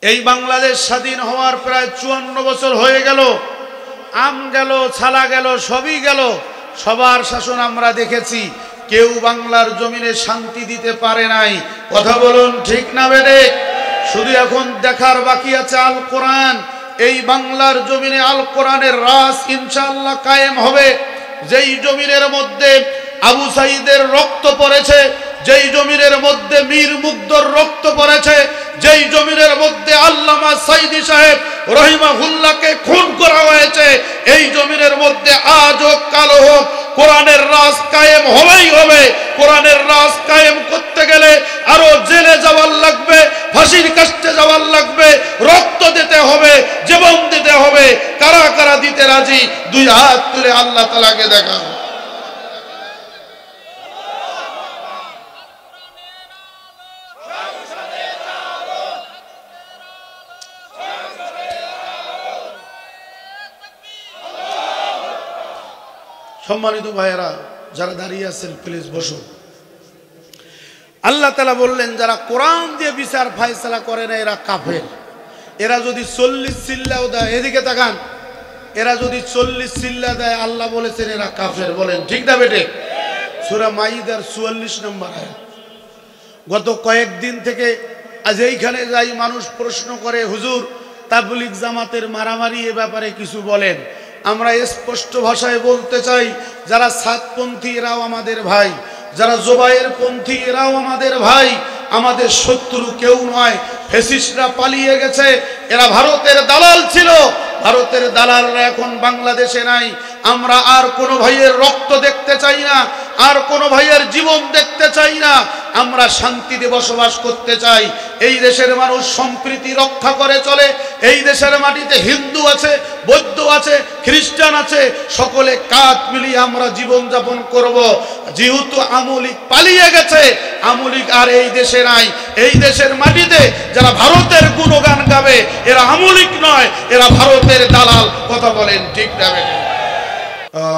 এই বাংলাদেশ স্বাধীন হওয়ার প্রায় 54 বছর হয়ে গেল। আম গেল, ছালা গেল, সবই গেল, সবার শাসন আমরা দেখেছি। কেউ বাংলার জমিনে শান্তি দিতে পারে নাই। কথা বলুন ঠিক না বেঠিক? শুধু এখন দেখার বাকি আছে আল কোরআন। এই বাংলার জমিনে আল কোরআনের রাজ ইনশাআল্লাহ কায়েম হবে। যেই জমিনের মধ্যে আবু সাঈদের রক্ত পড়েছে, যেই জমিনের মধ্যে মীর মুগ্ধর রক্ত পড়েছে, যেই জমিনের মধ্যে আল্লামা সাঈদী সাহেব রহিমাহুল্লাহকে খুন করা হয়েছে, এই জমিনের মধ্যে আজ হোক কাল হোক কোরআনের রাজ কায়েম হবেই হবে। কোরআনের রাজ কায়েম করতে গেলে আরো জেলে যাওয়ার লাগবে, ফাঁসির কাস্টে যাওয়ার লাগবে, রক্ত দিতে হবে, জীবন দিতে হবে। কারা কারা দিতে রাজি? দুই হাত তুলে আল্লাহ তাআলাকে দেখান। সম্মানিত ভাইয়েরা, যারা দাঁড়িয়ে আছেন প্লিজ বসুন। আল্লাহ তাআলা বললেন, যারা কোরআন দিয়ে বিচার ফায়সালা করে না এরা কাফের। এরা যদি 40 চিল্লাও দেয়, এদিকে তাকান, এরা যদি 40 চিল্লা দেয়, আল্লাহ বলেছেন এরা কাফের। বলেন ঠিক না বেঠিক? সূরা মাইদার 44 নম্বর আয়াত। গত কয়েকদিন থেকে আজ এইখানে যাই মানুষ প্রশ্ন করে, হুজুর তাবলীগ জামাতের মারামারি এ ব্যাপারে কিছু বলেন। আমরা স্পষ্ট ভাষায় বলতে চাই, যারা সাতপন্থী এরাও আমাদের ভাই, যারা জোবায়ের পন্থী এরাও আমাদের ভাই। আমাদের শত্রু কেউ নয়। ফ্যাসিস্টরা পালিয়ে গেছে, এরা ভারতের দালাল ছিল। ভারতের দালালরা এখন বাংলাদেশে নাই। আমরা আর কোনো ভাইয়ের রক্ত দেখতে চাই না, আর কোনো ভাইয়ের জীবন দেখতে চাই না। আমরা শান্তিতে বসবাস করতে চাই। এই দেশের মানুষ সম্প্রীতি রক্ষা করে চলে। এই দেশের মাটিতে হিন্দু আছে, বৌদ্ধ আছে, খ্রিস্টান আছে, সকলে কাঁধ মিলিয়ে আমরা জীবন যাপন করব। যেহেতু আমলিক পালিয়ে গেছে, আমলিক আর এই দেশে নাই। এই দেশের মাটিতে যারা ভারতের গুণগান গাবে এরা আমলিক নয়, এরা ভারতের দালাল। কথা বলেন ঠিক না বেঠিক?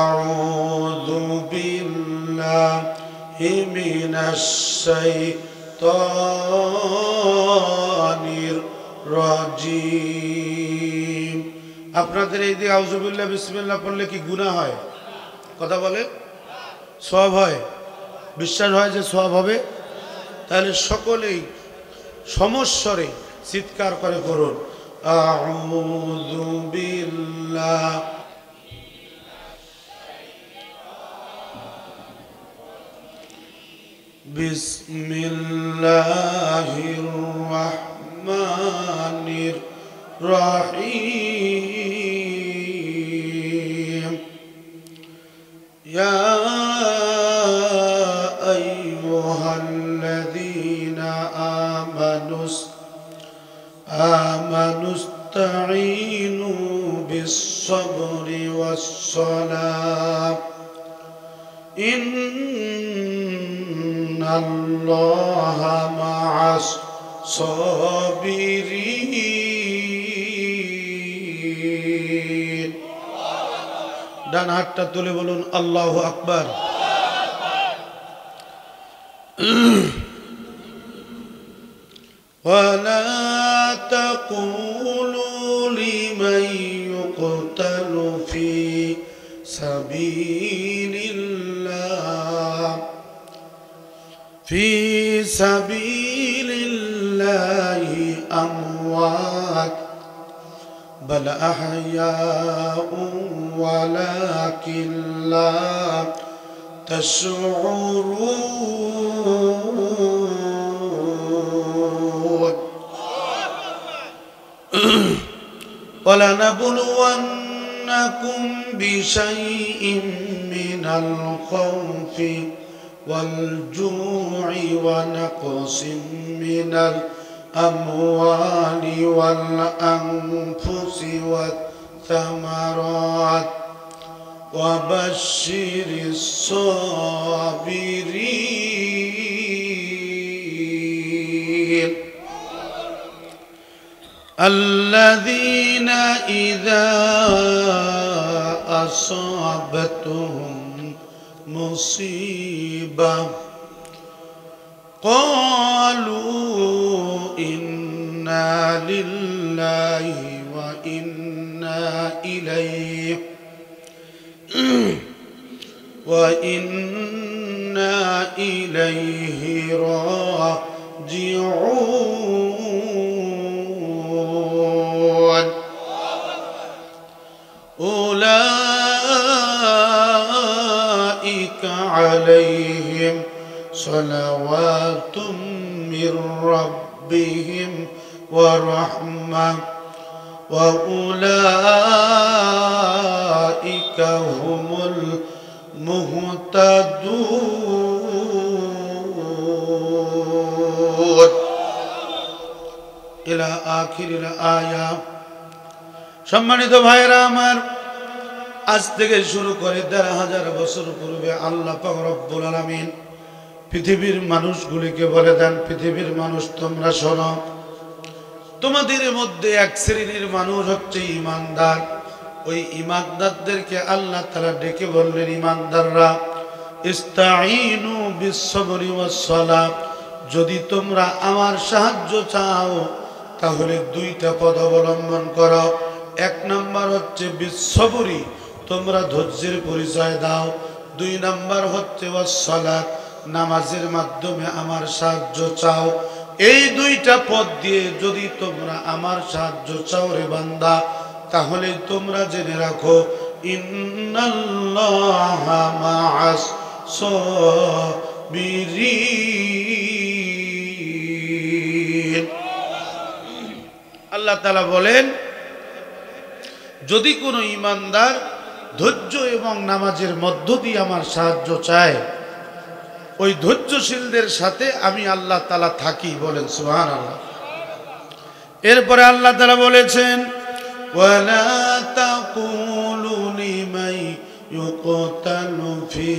আউযু বিল্লাহি মিনাশ শাইতানির রাজিম। আপনাদের এই যে আউযু বিল্লাহ বিসমিল্লাহ পড়লে কি গুনাহ হয়? কথা বলে সওয়াব হয়? বিশ্বাস হয় যে সওয়াব হবে? তাহলে সকলেই সমস্বরে চিৎকার করে করুন, আউযু বিল্লাহ বিসমিল্লাহির রহমানির রহিম। ইয়া আইয়ুহাল্লাযীনা আমানুস্তাঈনু বিস-সাবরি ওয়াস-সালাহ ইন্নাল্লাহা মা'আস-সাবিরিন। ডান হাতটা তুলে বলুন আল্লাহু আকবার। ولا تقولوا لمن يقتل في سبيل الله أموات بل أحياء ولكن لا تشعرون. ولنبلونكم بشيء من الخوف والجوع ونقص من الأموال والأنفس والثمرات وبشر الصابرين الذين إذا أصابتهم مصيبة قالوا إنا লিল্লাহি ওয়া ইন্না ইলাইহি রাজিউন উলাইকা আলাইহিম সালাওয়াতুম মির রাব্বিহিম ওয়া রাহমাহ ওয়া উলাইকা হুমুল মুহতাদুন ইলা আখিরিল আয়া। সম্মানিত ভাইরা আমার, আজ থেকে শুরু করে ১,৫০০ বছর পূর্বে আল্লাহ পাক রব্বুল আলামিন পৃথিবীর মানুষগুলিকে বলে দেন, পৃথিবীর মানুষ তোমরা শোনো, তোমাদের মধ্যে এক শ্রেণীর মানুষ হচ্ছে ঈমানদার। ওই ঈমানদারদেরকে আল্লাহ তাআলা ডেকে বললেন, ঈমানদাররা ইস্তাঈনু বিস-সাবরি ওয়াস-সালাহ, যদি তোমরা আমার সাহায্য চাও তাহলে দুইটা পথ অবলম্বন করো। এক নাম্বার হচ্ছে বিস-সাবরি, তোমরা ধৈর্যের পরিচয় দাও। ২ নাম্বার হচ্ছে ওয়াস-সালাত, নামাজের মাধ্যমে আমার সাহায্য চাও। এই দুইটা পথ দিয়ে যদি তোমরা আমার সাহায্য চাও রে বান্দা, তাহলে তোমরা জেনে রাখো ইন্নাল্লাহা মা'আস সাবিরিন। আল্লাহ তাআলা বলেন, যদি কোনো ঈমানদার ধৈর্য এবং নামাজের মধ্য দিয়ে আমার সাহায্য চায়, ওই ধৈর্যশীলদের সাথে আমি আল্লাহ তাআলা থাকি। বলেন সুবহানাল্লাহ। এরপরে আল্লাহ তাআলা বলেছেন, ওয়ালা তাকুলু লিমান ইউকতালু ফি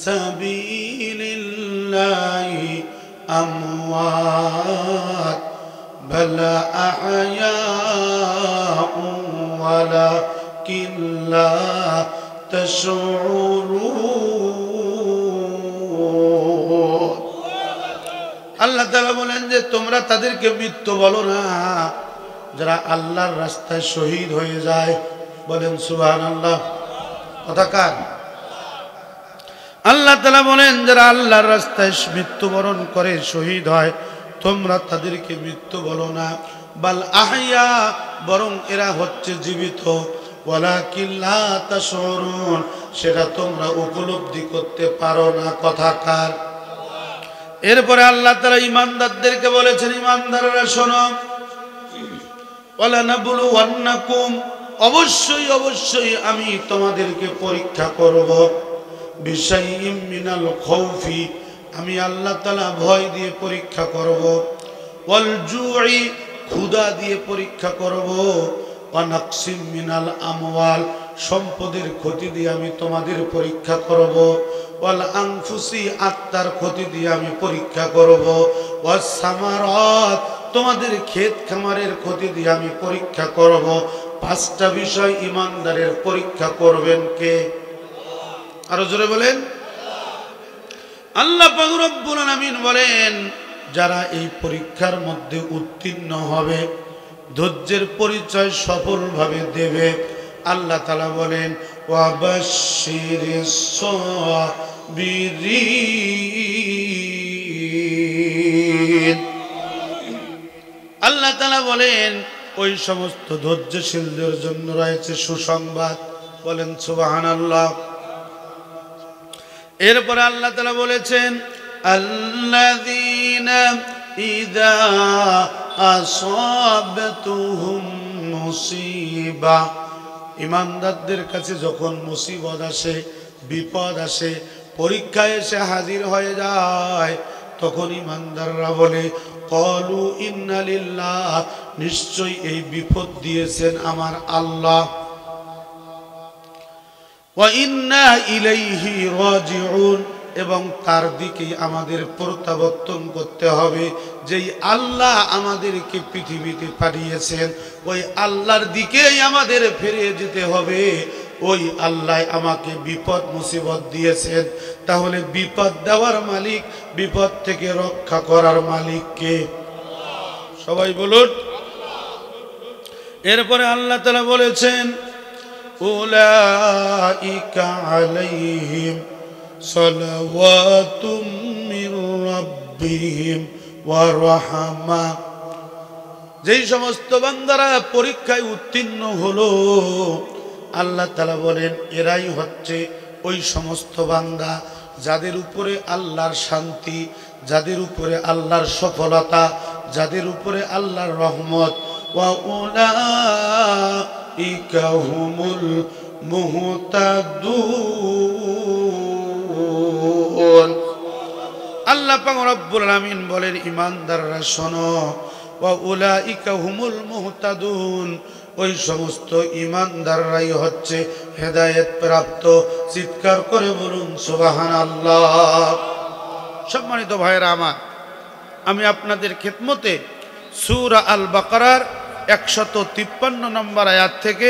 সাবিলিল্লাহি আমওয়াত বাল আহয়াউ ওয়ালাকিন লা তাশউরুন। আল্লাহ তাআলা বলেন যে তোমরা তাদেরকে মৃত্যু বলো না যারা আল্লাহর রাস্তায় শহীদ হয়ে যায়। বলেন সুবহানাল্লাহ। কথা কার? আল্লাহ তাআলা বলেন যারা আল্লাহর রাস্তায় মৃত্যুবরণ করে শহীদ হয়, তোমরা তাদেরকে মৃত্যু বলো না। বাল আহইয়া, বরং এরা হচ্ছে জীবিত। ওয়ালাকিন লা তাশউরুন, সেটা তোমরা উপলব্ধি করতে পারো না। কথা কার? এরপরে আল্লাহ তাআলা ঈমানদারদেরকে বলেছেন, ঈমানদাররা শোনো, ওয়ালা নাবলুওয়ান্নাকুম, অবশ্যই অবশ্যই আমি তোমাদেরকে পরীক্ষা করব। বিশাইইম মিনাল খাউফি, আমি আল্লাহ তাআলা ভয় দিয়ে পরীক্ষা করব। ওয়াল জুই, ক্ষুধা দিয়ে পরীক্ষা করব। ওয়া নাকসিম মিনাল আমওয়াল, সম্পদের ক্ষতি দিয়ে আমি তোমাদের পরীক্ষা করব। ওয়াল আনফুসি, আত্মার ক্ষতি দিয়ে আমি পরীক্ষা করব। ওয়াস সামারাত, তোমাদের ক্ষেত খামারের ক্ষতি দিয়ে আমি পরীক্ষা করব। 5টা বিষয় ঈমানদারের পরীক্ষা করবেন কে? আরো জোরে বলেন। আল্লাহ পাক রব্বুল আলামিন বলেন, যারা এই পরীক্ষার মধ্যে উত্তীর্ণ হবে, ধৈর্যের পরিচয় সফলভাবে দেবে, আল্লাহ তাআলা বলেন ওয়াবাশশিরিস সাবিরিন। আল্লাহ তাআলা বলেন ওই সমস্ত ধৈর্যশীলদের জন্য রয়েছে সুসংবাদ। বলেন সুবহানাল্লাহ। এরপরে আল্লাহ তাআলা বলেছেন, আল্লাযীনা ইযা আসাবাতুহুম মুসিবা, ঈমানদারদের কাছে যখন মুসিবত আসে, বিপদ আসে, পরীক্ষা এসে হাজির হয়ে যায়, তখন ঈমানদাররা বলে ক্বালু ইন্না লিল্লাহ, নিশ্চয়ই এই বিপদ দিয়েছেন আমার আল্লাহ, ওয়া ইন্না ইলাইহি রাজিউন, এবং তার দিকেই আমাদের প্রত্যাবর্তন করতে হবে। যেই আল্লাহ আমাদেরকে পৃথিবীতে পাঠিয়েছেন, ওই আল্লাহর দিকেই আমাদের ফিরে যেতে হবে। ওই আল্লাহ আমাকে বিপদ মুসিবত দিয়েছেন, তাহলে বিপদ দেওয়ার মালিক, বিপদ থেকে রক্ষা করার মালিক কে? সবাই বলুন। এরপরে আল্লাহ তাআলা বলেছেন উলাইকা আলাইহিম সালাওয়াতুম মির রাব্বিহিম ওয়া রাহমা, যেই সমস্ত বান্দারা পরীক্ষায় উত্তীর্ণ হলো আল্লাহ তাআলা বলেন এরাই হচ্ছে ওই সমস্ত বান্দা যাদের উপরে আল্লাহর শান্তি, যাদের উপরে আল্লাহর সফলতা, যাদের উপরে আল্লাহর রহমত। ওয়া উলাইকা হুমুল মুহতাদুন। আল্লাহ পাক রব্বুল আলামিন বলেন ঈমানদাররা শোনো, ওয়া উলাইকা হুমুল মুহতাদুন, ওই সমস্ত ঈমানদাররাই হচ্ছে হেদায়েত প্রাপ্ত। চিৎকার করে বলুন সুবহানাল্লাহ। সম্মানিত ভাইরা আমার, আমি আপনাদের খেদমতে সূরা আল বাকারার 153 নম্বর আয়াত থেকে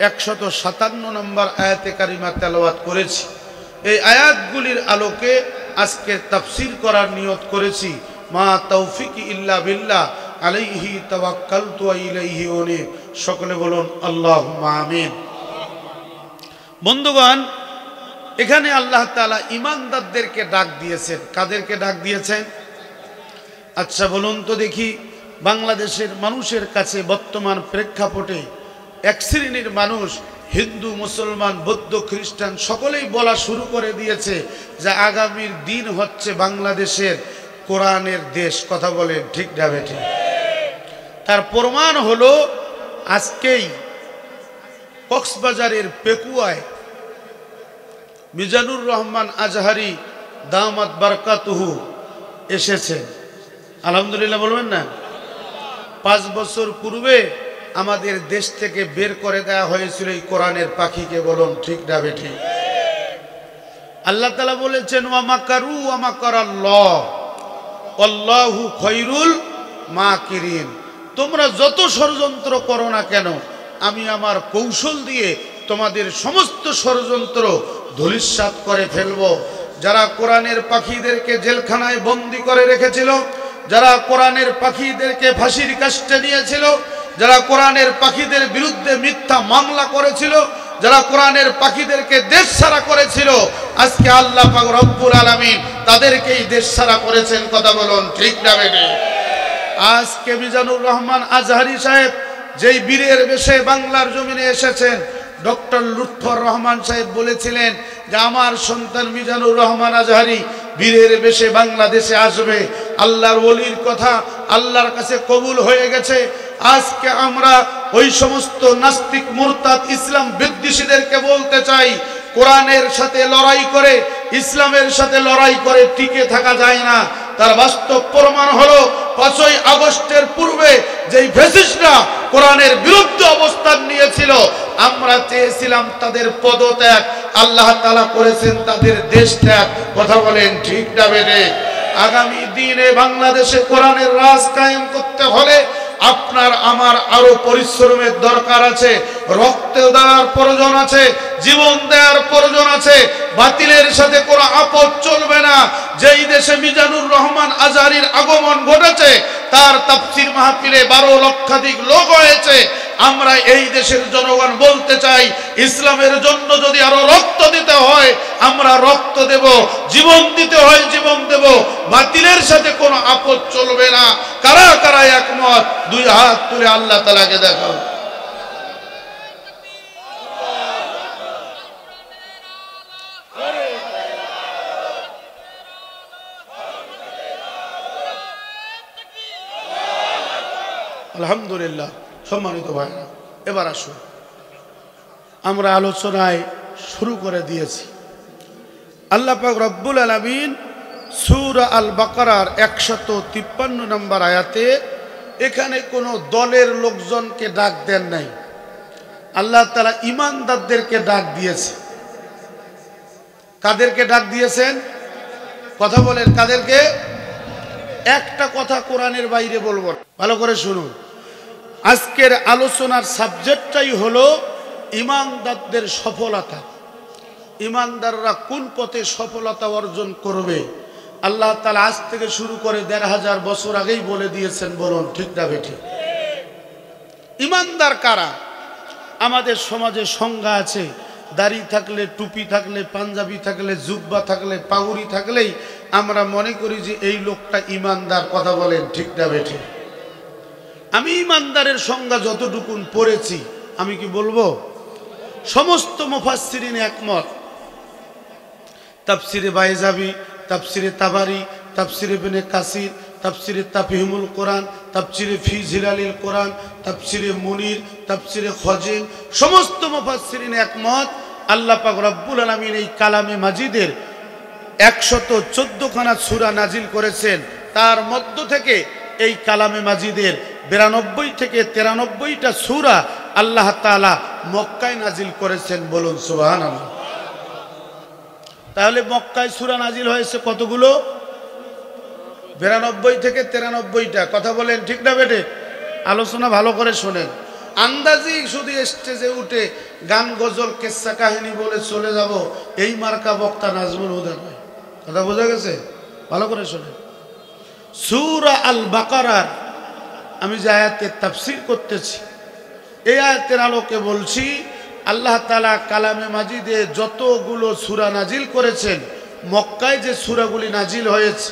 157 নম্বর আয়াতে কারিমা তেলাওয়াত করেছি। এই আয়াতগুলির আলোকে আজকে তাফসীর করার নিয়ত করেছি। মা তৌফিকি ইল্লা বিল্লাহ, আলাইহি তাওয়াক্কালতু ওয়া ইলাইহি উনীব। সকলে বলুন আল্লাহুম্মা আমিন। বন্ধুগণ, এখানে আল্লাহ তাআলা ঈমানদারদেরকে ডাক দিয়েছেন। কাদেরকে ডাক দিয়েছেন? আচ্ছা বলুন তো দেখি, বাংলাদেশের মানুষের কাছে বর্তমান প্রেক্ষাপটে এক শ্রেণীর মানুষ, হিন্দু, মুসলমান, বৌদ্ধ, খ্রিস্টান সকলেই বলা শুরু করে দিয়েছে যে আগামীর দিন হচ্ছে বাংলাদেশের কোরআনের দেশ। কথা বলেন ঠিক না বেঠিক? তার প্রমাণ হলো আজকেই কক্সবাজারের পেকুয়ায় মিজানুর রহমান আজহারি দামাত বারাকাতুহু এসেছেন। আলহামদুলিল্লাহ বলবেন না? 5 বছর পূর্বে আমাদের দেশ থেকে বের করে দেওয়া হয়েছিল এই কোরআনের পাখিকে। বলুন ঠিক না বেঠিক? আল্লাহ তাআলা বলেছেন ওয়া মাকারু ওয়া মাকারাল্লাহ আল্লাহু খায়রুল মাকিরিন। তোমরা যত ষড়যন্ত্র করো না কেন, আমি আমার কৌশল দিয়ে তোমাদের সমস্ত ষড়যন্ত্র ধূলিসাৎ করে ফেলবো। যারা কোরআনের পাখিদেরকে জেলখানায় বন্দি করে রেখেছিল, যারা কোরআনের পাখিদেরকে ফাঁসির কাস্টে নিয়েছিল, যারা কোরআনের পাখিদের বিরুদ্ধে মিথ্যা মামলা করেছিল, যারা কোরআনের পাখিদেরকে দেশ ছাড়া করেছিল, আজকে আল্লাহ পাক রব্বুল আলামিন তাদেরকেই দেশ ছাড়া করেছেন। কথা বলুন ঠিক না বেঠিক? আজকে মিজানুর রহমান আজহারি সাহেব যেই বীরের বেশে বাংলার জমিনে এসেছেন, ডক্টর লুৎফর রহমান সাহেব বলেছিলেন যে আমার সন্তান মিজানুর রহমান আজহারি বীরের বেশে বাংলাদেশে আসবে। আল্লাহর ওলির কথা আল্লাহর কাছে কবুল হয়ে গেছে। আজকে আমরা ওই সমস্ত নাস্তিক, মুরতাদ, ইসলাম বিদ্বেষীদেরকে বলতে চাই, কোরআনের সাথে লড়াই করে, ইসলামের সাথে লড়াই করে টিকে থাকা যায় না। তার বাস্তব প্রমাণ হলো 5ই আগস্টের পূর্বে যেই ফ্যাসিস্টরা কোরআনের বিরুদ্ধে অবস্থান নিয়েছিল, আমরা চেয়েছিলাম তাদের পদত্যাগ, আল্লাহ তাআলা করেছেন তাদের দেশ ত্যাগ। কথা বলেন ঠিক না বেঠিক? আগামী দিনে বাংলাদেশে কোরআনের রাজ কায়েম করতে হলে আপনার আমার আরো পরিশ্রমের দরকার আছে, রক্ত দেওয়ার প্রয়োজন আছে, জীবন দেওয়ার প্রয়োজন আছে। বাতিলের সাথে কোনো আপোষ চলবে না। যেই দেশে মিজানুর রহমান আজহারির আগমন ঘটেছে, তার তাফসীর মাহফিলে 12 লক্ষাধিক লোক হয়েছে। আমরা এই দেশের জনগণ বলতে চাই, ইসলামের জন্য যদি আরো রক্ত দিতে হয় আমরা রক্ত দেব, জীবন দিতে হয় জীবন দেব। বাতিলের সাথে কোনো আপোষ চলবে না। কারা কারা একমত? 2 হাত তুলে আল্লাহ তাআলাকে দেখাও। আলহামদুলিল্লাহ। সম্মানিত ভাইরা, এবার আসুন আমরা আলোচনায় শুরু করে দিয়েছি। আল্লাহ পাক রব্বুল আলামিন সূরা আল বাকারার 153 নম্বর আয়াতে এখানে কোনো দলের লোকজনকে ডাক দেন নাই। আল্লাহ তাআলা ঈমানদারদেরকে ডাক দিয়েছে। কাদেরকে ডাক দিয়েছেন? কথা বলেন কাদেরকে? একটা কথা কোরআনের বাইরে বলবো, ভালো করে শুনুন। আজকের আলোচনার সাবজেক্টটাই হলো ঈমানদারদের সফলতা। ঈমানদাররা কোন পথে সফলতা অর্জন করবে আল্লাহ তাআলা আজ থেকে শুরু করে 1500 বছর আগেই বলে দিয়েছেন। বলুন ঠিক না বেঠিক? ইমানদার কারা? আমাদের সমাজে সংজ্ঞা আছে, দাড়ি থাকলে, টুপি থাকলে, পাঞ্জাবি থাকলে, জুব্বা থাকলে, পাগুড়ি থাকলেই আমরা মনে করি যে এই লোকটা ইমানদার। কথা বলেন ঠিক না বেঠে? আমি ইমানদারের সংজ্ঞা যতটুকুন পড়েছি আমি কি বলবো, সমস্ত মুফাসসিরিন একমত। তাফসিরে বাইজাবি, তাফসিরে তাবারি, তাফসিরে ইবনে কাসির, তাফসিরে তাফহিমুল কোরআন, তাফসিরে ফি জিলালিল কোরআন, তাফসিরে মুনির, তাফসিরে খজিল, সমস্ত মুফাসসিরিন একমত আল্লাহ পাক রব্বুল আলামিন এই কালামে মাজিদের 114 খানা সূরা নাজিল করেছেন। তার মধ্য থেকে এই কালামে মাজিদের 92 থেকে 93টা সূরা আল্লাহ তাআলা মক্কায় নাজিল করেছেন। বলুন সুবহানাল্লাহ। তাহলে মক্কায় সূরা নাজিল হয়েছে কতগুলো? 92 থেকে 93টা। কথা বলেন ঠিক না বেটে? আলোচনা ভালো করে শোনেন। আন্দাজি শুধু স্টেজে উঠে গান গজল কেচ্ছা কাহিনী বলে চলে যাব, এই মার্কা বক্তা নাজমুল হুদা নয়। কথা বোঝা গেছে? ভালো করে শোনেন। সূরা আল বাকারার আমি যে আয়াতের তাফসীর করতেছি, এই আয়াতের আলোকে বলছি আল্লাহ তাআলা কালামে মাজিদে যতগুলো সূরা নাজিল করেছেন, মক্কায় যে সূরাগুলি নাজিল হয়েছে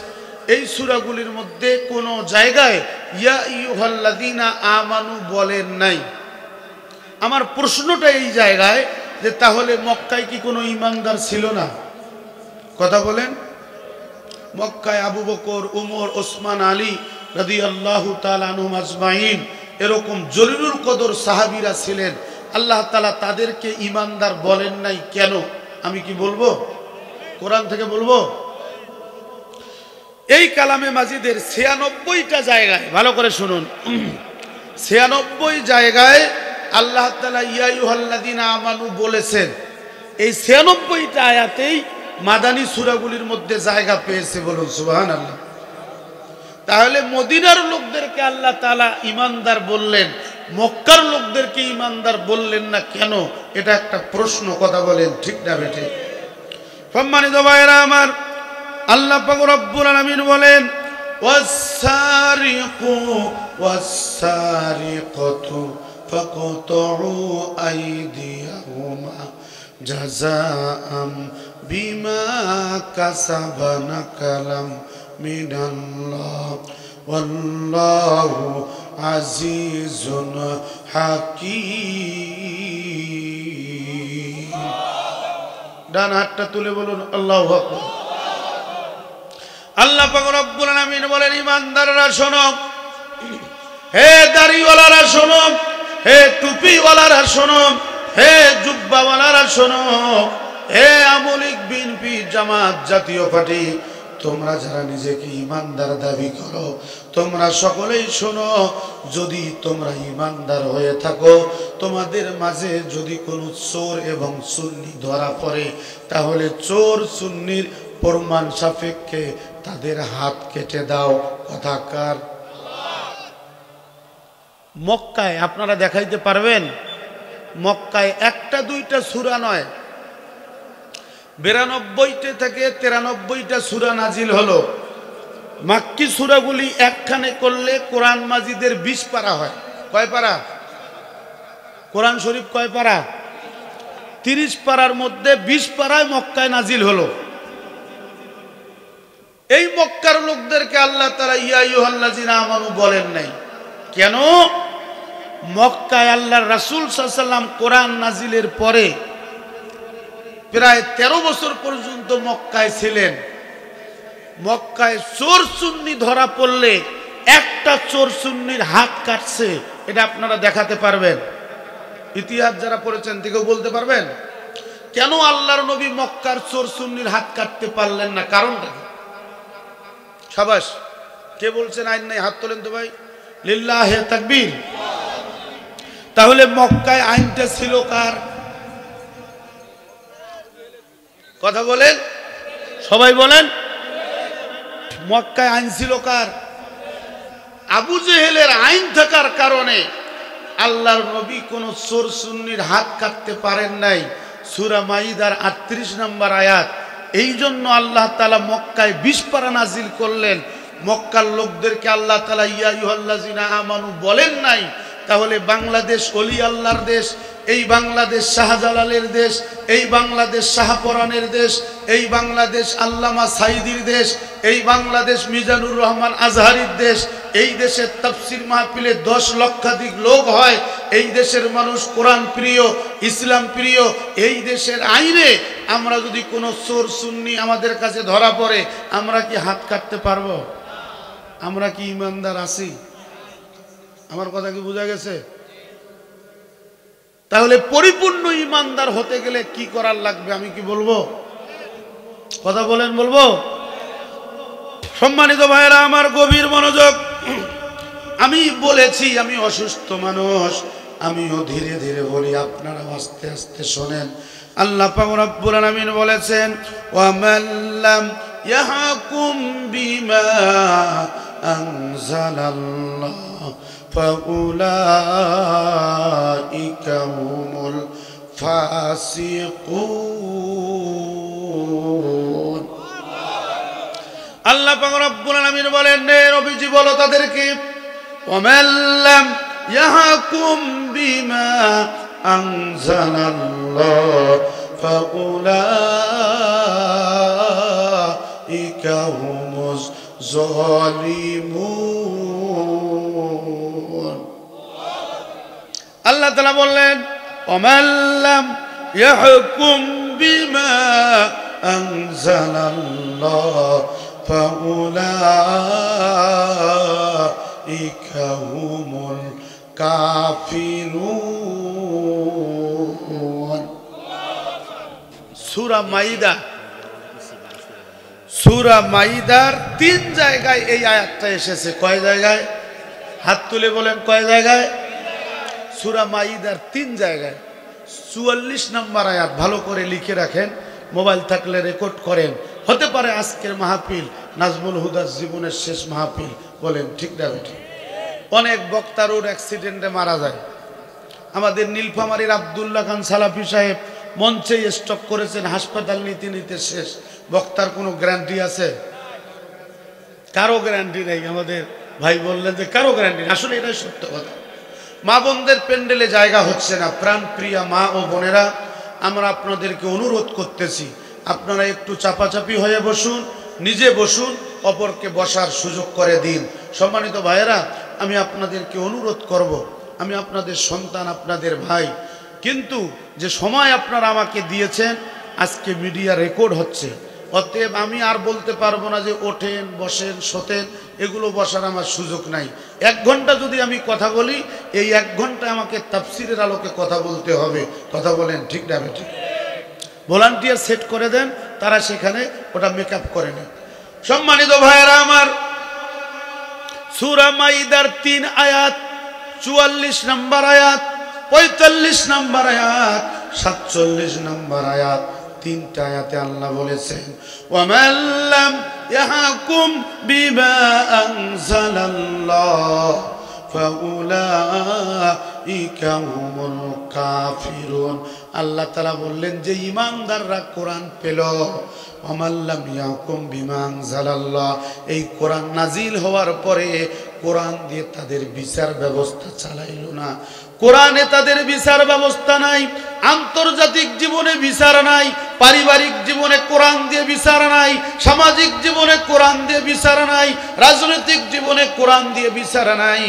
এই সূরাগুলির মধ্যে কোনো জায়গায় ইয়া আইয়ুহাল্লাযীনা আমানু বলেন নাই। আমার প্রশ্নটা এই জায়গায় যে তাহলে মক্কায় কি কোনো ঈমানদার ছিল না? কথা বলেন। মক্কায় আবু বকর, উমর, ওসমান, আলী রাদিয়াল্লাহু তাআলা আনহুম আজমাইন এরকম জলিলুল কদর সাহাবীরা ছিলেন। আল্লাহ তাআলা তাদেরকে ঈমানদার বলেন নাই কেন? আমি কি বলবো? কোরআন থেকে বলবো। এই কালামে মাজিদের 96টা জায়গায়, ভালো করে শুনুন, 96 জায়গায় আল্লাহ তাআলা ইয়া আইয়ুহাল্লাযীনা আমানু বলেছেন। এই 96টা আয়াতেই মাদানী সূরাগুলির মধ্যে জায়গা পেয়েছে। বলুন সুবহানাল্লাহ। তাহলে মদিনার লোকদেরকে আল্লাহ তাআলা ঈমানদার বললেন, মক্কার লোকদেরকে ঈমানদার বললেন না কেন? এটা একটা প্রশ্ন। কথা বলেন ঠিক না বেঠে? সম্মানিত ভাইরা আমার, আল্লাহ পাক রব্বুল আলামিন বলেন ওয়াস-সারিকু ওয়াস-সারিকাতু ফাকতাউ আইদিয়াহুমা জাযাআম বিমা কাসাবা নাকালাম মিনাল্লাহ ওয়াল্লাহু আজিজুন হাকীম। ডান হাতটা তুলে বলুন আল্লাহু আকবার। আল্লাহ পাক রব্বুল আলামিন বলেন ঈমানদাররা শোনো, হে দাড়িওয়ালারা শোনো, হে টুপিওয়ালারা শোনো, হে জুব্বাওয়ালারা শোনো, হে আমলিক বিএনপি জামাত জাতীয় পার্টি, তোমরা যারা নিজেকে ঈমানদার দাবি করো, তোমরা সকলেই শোনো। যদি তোমরা ঈমানদার হয়ে থাকো, তোমাদের মাঝে যদি কোনো চোর এবং সুন্নি ধরা পড়ে, তাহলে চোর সুন্নির প্রমাণ সাপেক্ষে তাদের হাত কেটে দাও। কথাকার মক্কায় আপনারা দেখাইতে পারবেন? মক্কায় একটা দুইটা সূরা নয়, 92 থেকে 93টা সূরা নাজিল হলো। মাক্কি সূরাগুলি একখানে করলে কোরআন মাজিদের 20 পারা হয়। কয় পারা? কোরআন শরীফ কয় পারা? 30 পারার মধ্যে 20 পারায় মক্কায় নাজিল হলো। এই মক্কার লোকদেরকে আল্লাহ তাআলা ইয়া আইয়ুহাল্লাযীনা আমানু বলেন নাই কেন? মক্কায় আল্লাহর রাসূল সাল্লাল্লাহু আলাইহি ওয়াসাল্লাম কোরআন নাজিলের পরে প্রায় 13 বছর পর্যন্ত মক্কায় ছিলেন। মক্কায় চোর সুন্নি ধরা পড়লে একটা চোর সুন্নির হাত কাটছে, এটা আপনারা দেখাতে পারবেন? ইতিহাস যারা পড়েছেন থেকেও বলতে পারবেন? কেন আল্লাহর নবী মক্কার চোর সুন্নির হাত কাটতে পারলেন না? কারণটা কি? শাবাশ, কে বলছেন আইন নাই? হাত তোলেন তো ভাই। লিল্লাহি তাকবীর। তাহলে মক্কায় আইনটা ছিল কার? কথা বলেন, সবাই বলেন। মক্কায় আইন ছিল কার? আবু জেহেলের আইন থাকার কারণে আল্লাহর নবী কোন চোর সুন্নির হাত কাটতে পারেন নাই। সূরা মাইদার 38 নম্বর আয়াত। এই জন্য আল্লাহ তাআলা মক্কায় 20 পারা নাজিল করলেন। মক্কার লোকদেরকে আল্লাহ তাআলা ইয়া আইয়ুহাল্লাযীনা আমানু বলেন নাই, তাহলে বাংলাদেশ ওলি আল্লাহর দেশ, এই বাংলাদেশ শাহজালালের দেশ, এই বাংলাদেশ শাহপরানের দেশ, এই বাংলাদেশ আল্লামা সাইদির দেশ, এই বাংলাদেশ মিজানুর রহমান আজহারির দেশ। এই দেশের তাফসির মাহফিলে 10 লক্ষাধিক লোক হয়। এই দেশের মানুষ কোরআন প্রিয়, ইসলাম প্রিয়। এই দেশের আইনে আমরা যদি কোনো চোর সুন্নি আমাদের কাছে ধরা পড়ে, আমরা কি হাত কাটতে পারবো? আমরা কি ইমানদার আছি? আমার কথা কি বোঝা গেছে? তাহলে পরিপূর্ণ ইমানদার হতে গেলে কি করার লাগবে আমি কি বলবো? কথা বলেন, বলবো? সম্মানিত ভাইরা আমার, গভীর মনোযোগ। আমি বলেছি আমি অসুস্থ মানুষ, আমিও ধীরে ধীরে বলি, আপনারা আস্তে আস্তে শোনেন। আল্লাহ পাক রব্বুল আলামিন বলেছেন, ওয়া মান লাম ইয়াহকুম বিমা আনজালাল্লাহ ফাউলাইকা হুমুল ফাসিকুন। আল্লাহ পাক রব্বুল আলামিন বলেন, হে নবীজি বলো তাদেরকে, ওয়া মান লাম ইয়াহকুম বিমা আনজালাল্লাহ ফাউলাইকা হুমুজ জালিমুন। আল্লাহ তাআলা বললেন, ওয়া মান লাম ইয়াহকুম বিমা আনজালাল্লাহ ফাউলাইকা হুমুল কাফিরুন। সূরা মাইদা, সূরা মাইদার 3 জায়গায় এই আয়াতটা এসেছে। কয় জায়গায়? হাত তুলে বলেন কয় জায়গায়? সূরা মাইদার 3 জায়গায়। 44 নম্বর আয়াত। ভালো করে লিখে রাখেন, মোবাইল থাকলে রেকর্ড করেন। হতে পারে আজকের মাহফিল নাজমুল হুদার জীবনের শেষ মাহফিল। বলেন ঠিক না বেঠিক? অনেক বক্তা রোড অ্যাক্সিডেন্টে মারা যায়। আমাদের নীলফামারীর আব্দুল্লাহ খান সালাফি সাহেব মঞ্চে স্ট্রোক করেছেন, হাসপাতাল নিতে নিতে শেষ। বক্তার কোনো গ্যারান্টি আছে? কারো গ্যারান্টি নেই। আমাদের ভাই বললেন যে কারো গ্যারান্টি নেই। আসলে এটাই সত্য কথা। মা বোনদের প্যান্ডেলে জায়গা হচ্ছে না। প্রাণ প্রিয়া মা ও বোনেরা, আমরা আপনাদেরকে অনুরোধ করতেছি, আপনারা একটু চাপাচাপি হয়ে বসুন, নিজে বসুন, অপরকে বসার সুযোগ করে দিন। সম্মানিত ভাইয়েরা, আমি আপনাদেরকে অনুরোধ করব, আমি আপনাদের সন্তান, আপনাদের ভাই, কিন্তু যে সময় আপনারা আমাকে দিয়েছেন, আজকে মিডিয়া রেকর্ড হচ্ছে। অতএব আমি আর বলতে পারবো না যে ওঠেন, বসেন, শোতেন, এগুলো বসার আমার সুযোগ নাই। 1 ঘন্টা যদি আমি কথা বলি, এই 1 ঘন্টা আমাকে তাফসিরের আলোকে কথা বলতে হবে। কথা বলেন ঠিক না বেঠিক? ভলান্টিয়ার সেট করে দেন, তারা সেখানে ওটা মেকআপ করে নেন। সম্মানিত ভাইয়েরা আমার, সূরা মাইদার 3 আয়াত, 44 নম্বর আয়াত, 45 নম্বর আয়াত, 47 নম্বর আয়াত, 3টা আয়াতে আল্লাহ বলেছেন, ওয়া মান লাম ইয়াহকুম বিমা আনজালাল্লাহ ফাউলাইকা হুমুল কাফিরুন। আল্লাহ তাআলা বললেন যে ঈমানদাররা কোরআন পেল, ওয়া মান লাম ইয়াহকুম বিমা আনজালাল্লাহ, এই কোরআন নাজিল হওয়ার পরে কোরআন দিয়ে তাদের বিচার ব্যবস্থা চালাইল না। কোরআনে তাদের বিচার ব্যবস্থা নাই, আন্তর্জাতিক জীবনে বিচার নাই, পারিবারিক জীবনে কোরআন দিয়ে বিচার নাই, সামাজিক জীবনে কোরআন দিয়ে বিচার নাই, রাজনৈতিক জীবনে কোরআন দিয়ে বিচার নাই।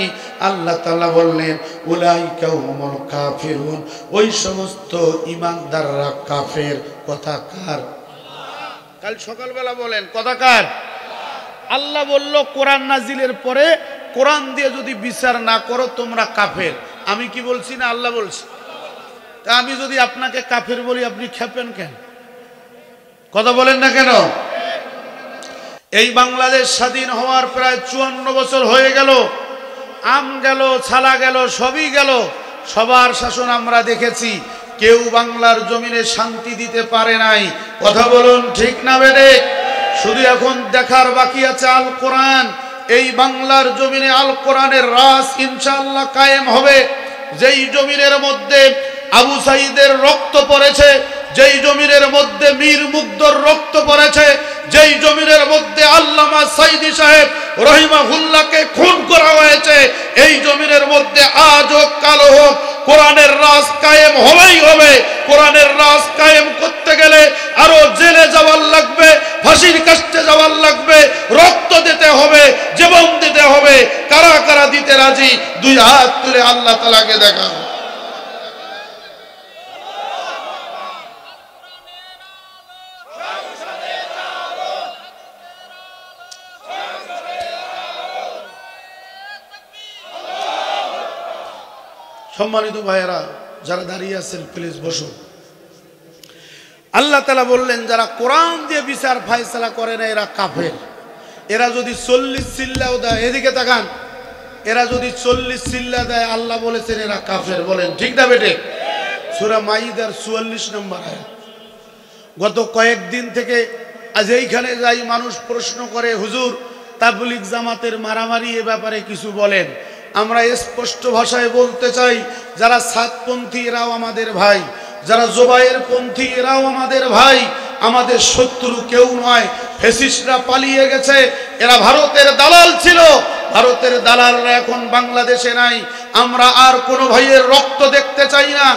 আল্লাহ তাআলা বললেন, উলাইকা হুমুল কাফিরুন, ওই সমস্ত ঈমানদাররা কাফের। কথা কার? কাল সকালবেলা বলেন কথা কার? আল্লাহ বলল কোরআন নাজিলের পরে কোরআন দিয়ে যদি বিচার না করো তোমরা কাফের। আমি কি বলছি না আল্লাহ বলছি? তা আমি যদি আপনাকে কাফের বলি, আপনি খেপেন কেন? কথা বলেন না কেন? এই বাংলাদেশ স্বাধীন হওয়ার প্রায় 54 বছর হয়ে গেল। আম গেল, ছালা গেল, সবই গেল। সবার শাসন আমরা দেখেছি, কেউ বাংলার জমিনে শান্তি দিতে পারে নাই। কথা বলুন ঠিক না বেঠে? শুধু এখন দেখার বাকি আছে আল কোরআন। এই বাংলার জমিনে আল কোরআনের রাজ ইনশাআল্লাহ কায়েম হবে। যেই জমিনের মধ্যে আবু সাঈদের রক্ত পড়েছে, যেই জমিনের মধ্যে মীর মুগ্ধর রক্ত পড়েছে, যেই জমিনের মধ্যে আল্লামা সাইদি সাহেব রহিমাহুল্লাহকে খুন করা হয়েছে, এই জমিনের মধ্যে আজ হোক কালো হোক কোরআনের রাজ কায়েম হবেই হবে। কোরআনের রাজ কায়েম করতে গেলে আরো জেলে যাওয়ার লাগবে, ফাঁসির কাস্টে যাওয়ার লাগবে, রক্ত দিতে হবে, জীবন দিতে হবে। কারা কারা দিতে রাজি? দুই হাত তুলে আল্লাহ তাআলাকে দেখাও। সম্মানিত ভাইয়েরা, যারা দাঁড়িয়ে আছেন প্লিজ বসুন। আল্লাহ তাআলা বললেন যারা কোরআন দিয়ে বিচার ফায়সালা করে না এরা কাফের। এরা যদি 40 চিল্লাও দেয়, এদিকে তাকান, এরা যদি 40 চিল্লা দেয় আল্লাহ বলেছেন এরা কাফের। বলেন ঠিক না বেটে? সূরা মাইদার 44 নম্বর আয়াত। গত কয়েকদিন থেকে আজ এইখানে যাই মানুষ প্রশ্ন করে, হুজুর তাবলীগ জামাতের মারামারি এ ব্যাপারে কিছু বলেন। আমরা স্পষ্ট ভাষায় বলতে চাই, যারা সাতপন্থী এরাও আমাদের ভাই, যারা জোবায়ের পন্থী এরাও আমাদের ভাই। আমাদের শত্রু কেউ নয়। ফ্যাসিস্টরা পালিয়ে গেছে, এরা ভারতের দালাল ছিল। ভারতের দালালরা এখন বাংলাদেশে নাই। আমরা আর কোনো ভাইয়ের রক্ত দেখতে চাই না,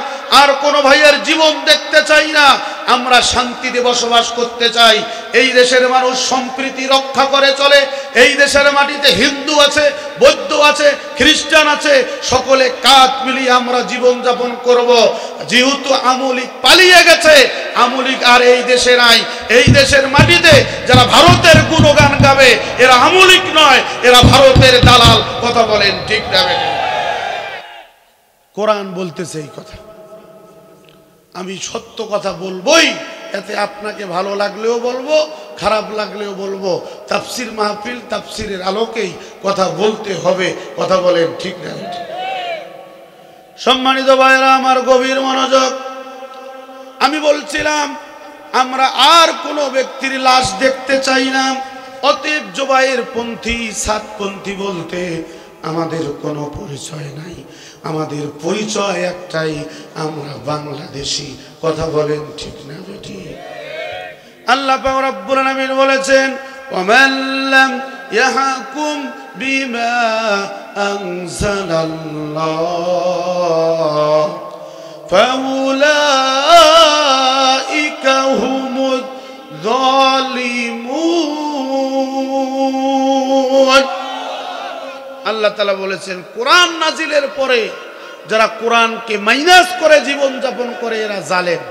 আর কোনো ভাইয়ের জীবন দেখতে চাই না। আমরা শান্তিতে বসবাস করতে চাই। এই দেশের মানুষ সম্প্রীতি রক্ষা করে চলে। এই দেশের মাটিতে হিন্দু আছে, বৌদ্ধ আছে, খ্রিস্টান আছে, সকলে কাঁধ মিলিয়ে আমরা জীবন যাপন করব। যেহেতু আমলিক পালিয়ে গেছে, আমলিক আর এই দেশে নাই। এই দেশের মাটিতে যারা ভারতের গুণগান গাবে এরা আমলিক নয়, এরা ভারতের দালাল। কথা বলেন ঠিক না? কোরআন বলতেছে এই কথা। আমি সত্য কথা বলবোই, এতে আপনাকে ভালো লাগলেও বলবো, খারাপ লাগলেও বলবো। তাফসির মাহফিল, তাফসিরের আলোকেই কথা বলতে হবে। কথা বলেন ঠিক না? সম্মানিত ভাইরা আমার, গভীর মনোযোগ। আমি বলছিলাম আমরা আর কোনো ব্যক্তির লাশ দেখতে চাই না। অতএব জোবায়ের পন্থী, সাতপন্থী বলতে আমাদের কোনো পরিচয় নাই। আমাদের পরিচয় একটাই, আমরা বাংলাদেশি। কথা বলেন ঠিক না বেটি? আল্লাহ পাক রব্বুল আলামিন বলেছেন, ওয়ামান লাম ইয়াহকুম বিমা আনজালাল্লাহ ফাউলাইকা হুমুয যালিমুন। আল্লাহ তাআলা বলেছেন কোরআন নাজিলের পরে যারা কোরআনকে মাইনাস করে জীবন যাপন করে এরা জালেম।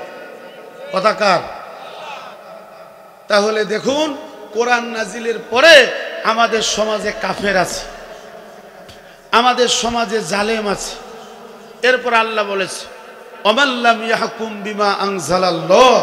কথা কার? তাহলে দেখুন, কোরআন নাজিলের পরে আমাদের সমাজে কাফের আছে, আমাদের সমাজে জালেম আছে। এরপর আল্লাহ বলেছে ওয়ামান লাম ইয়াহকুম বিমা আনজালাল্লাহ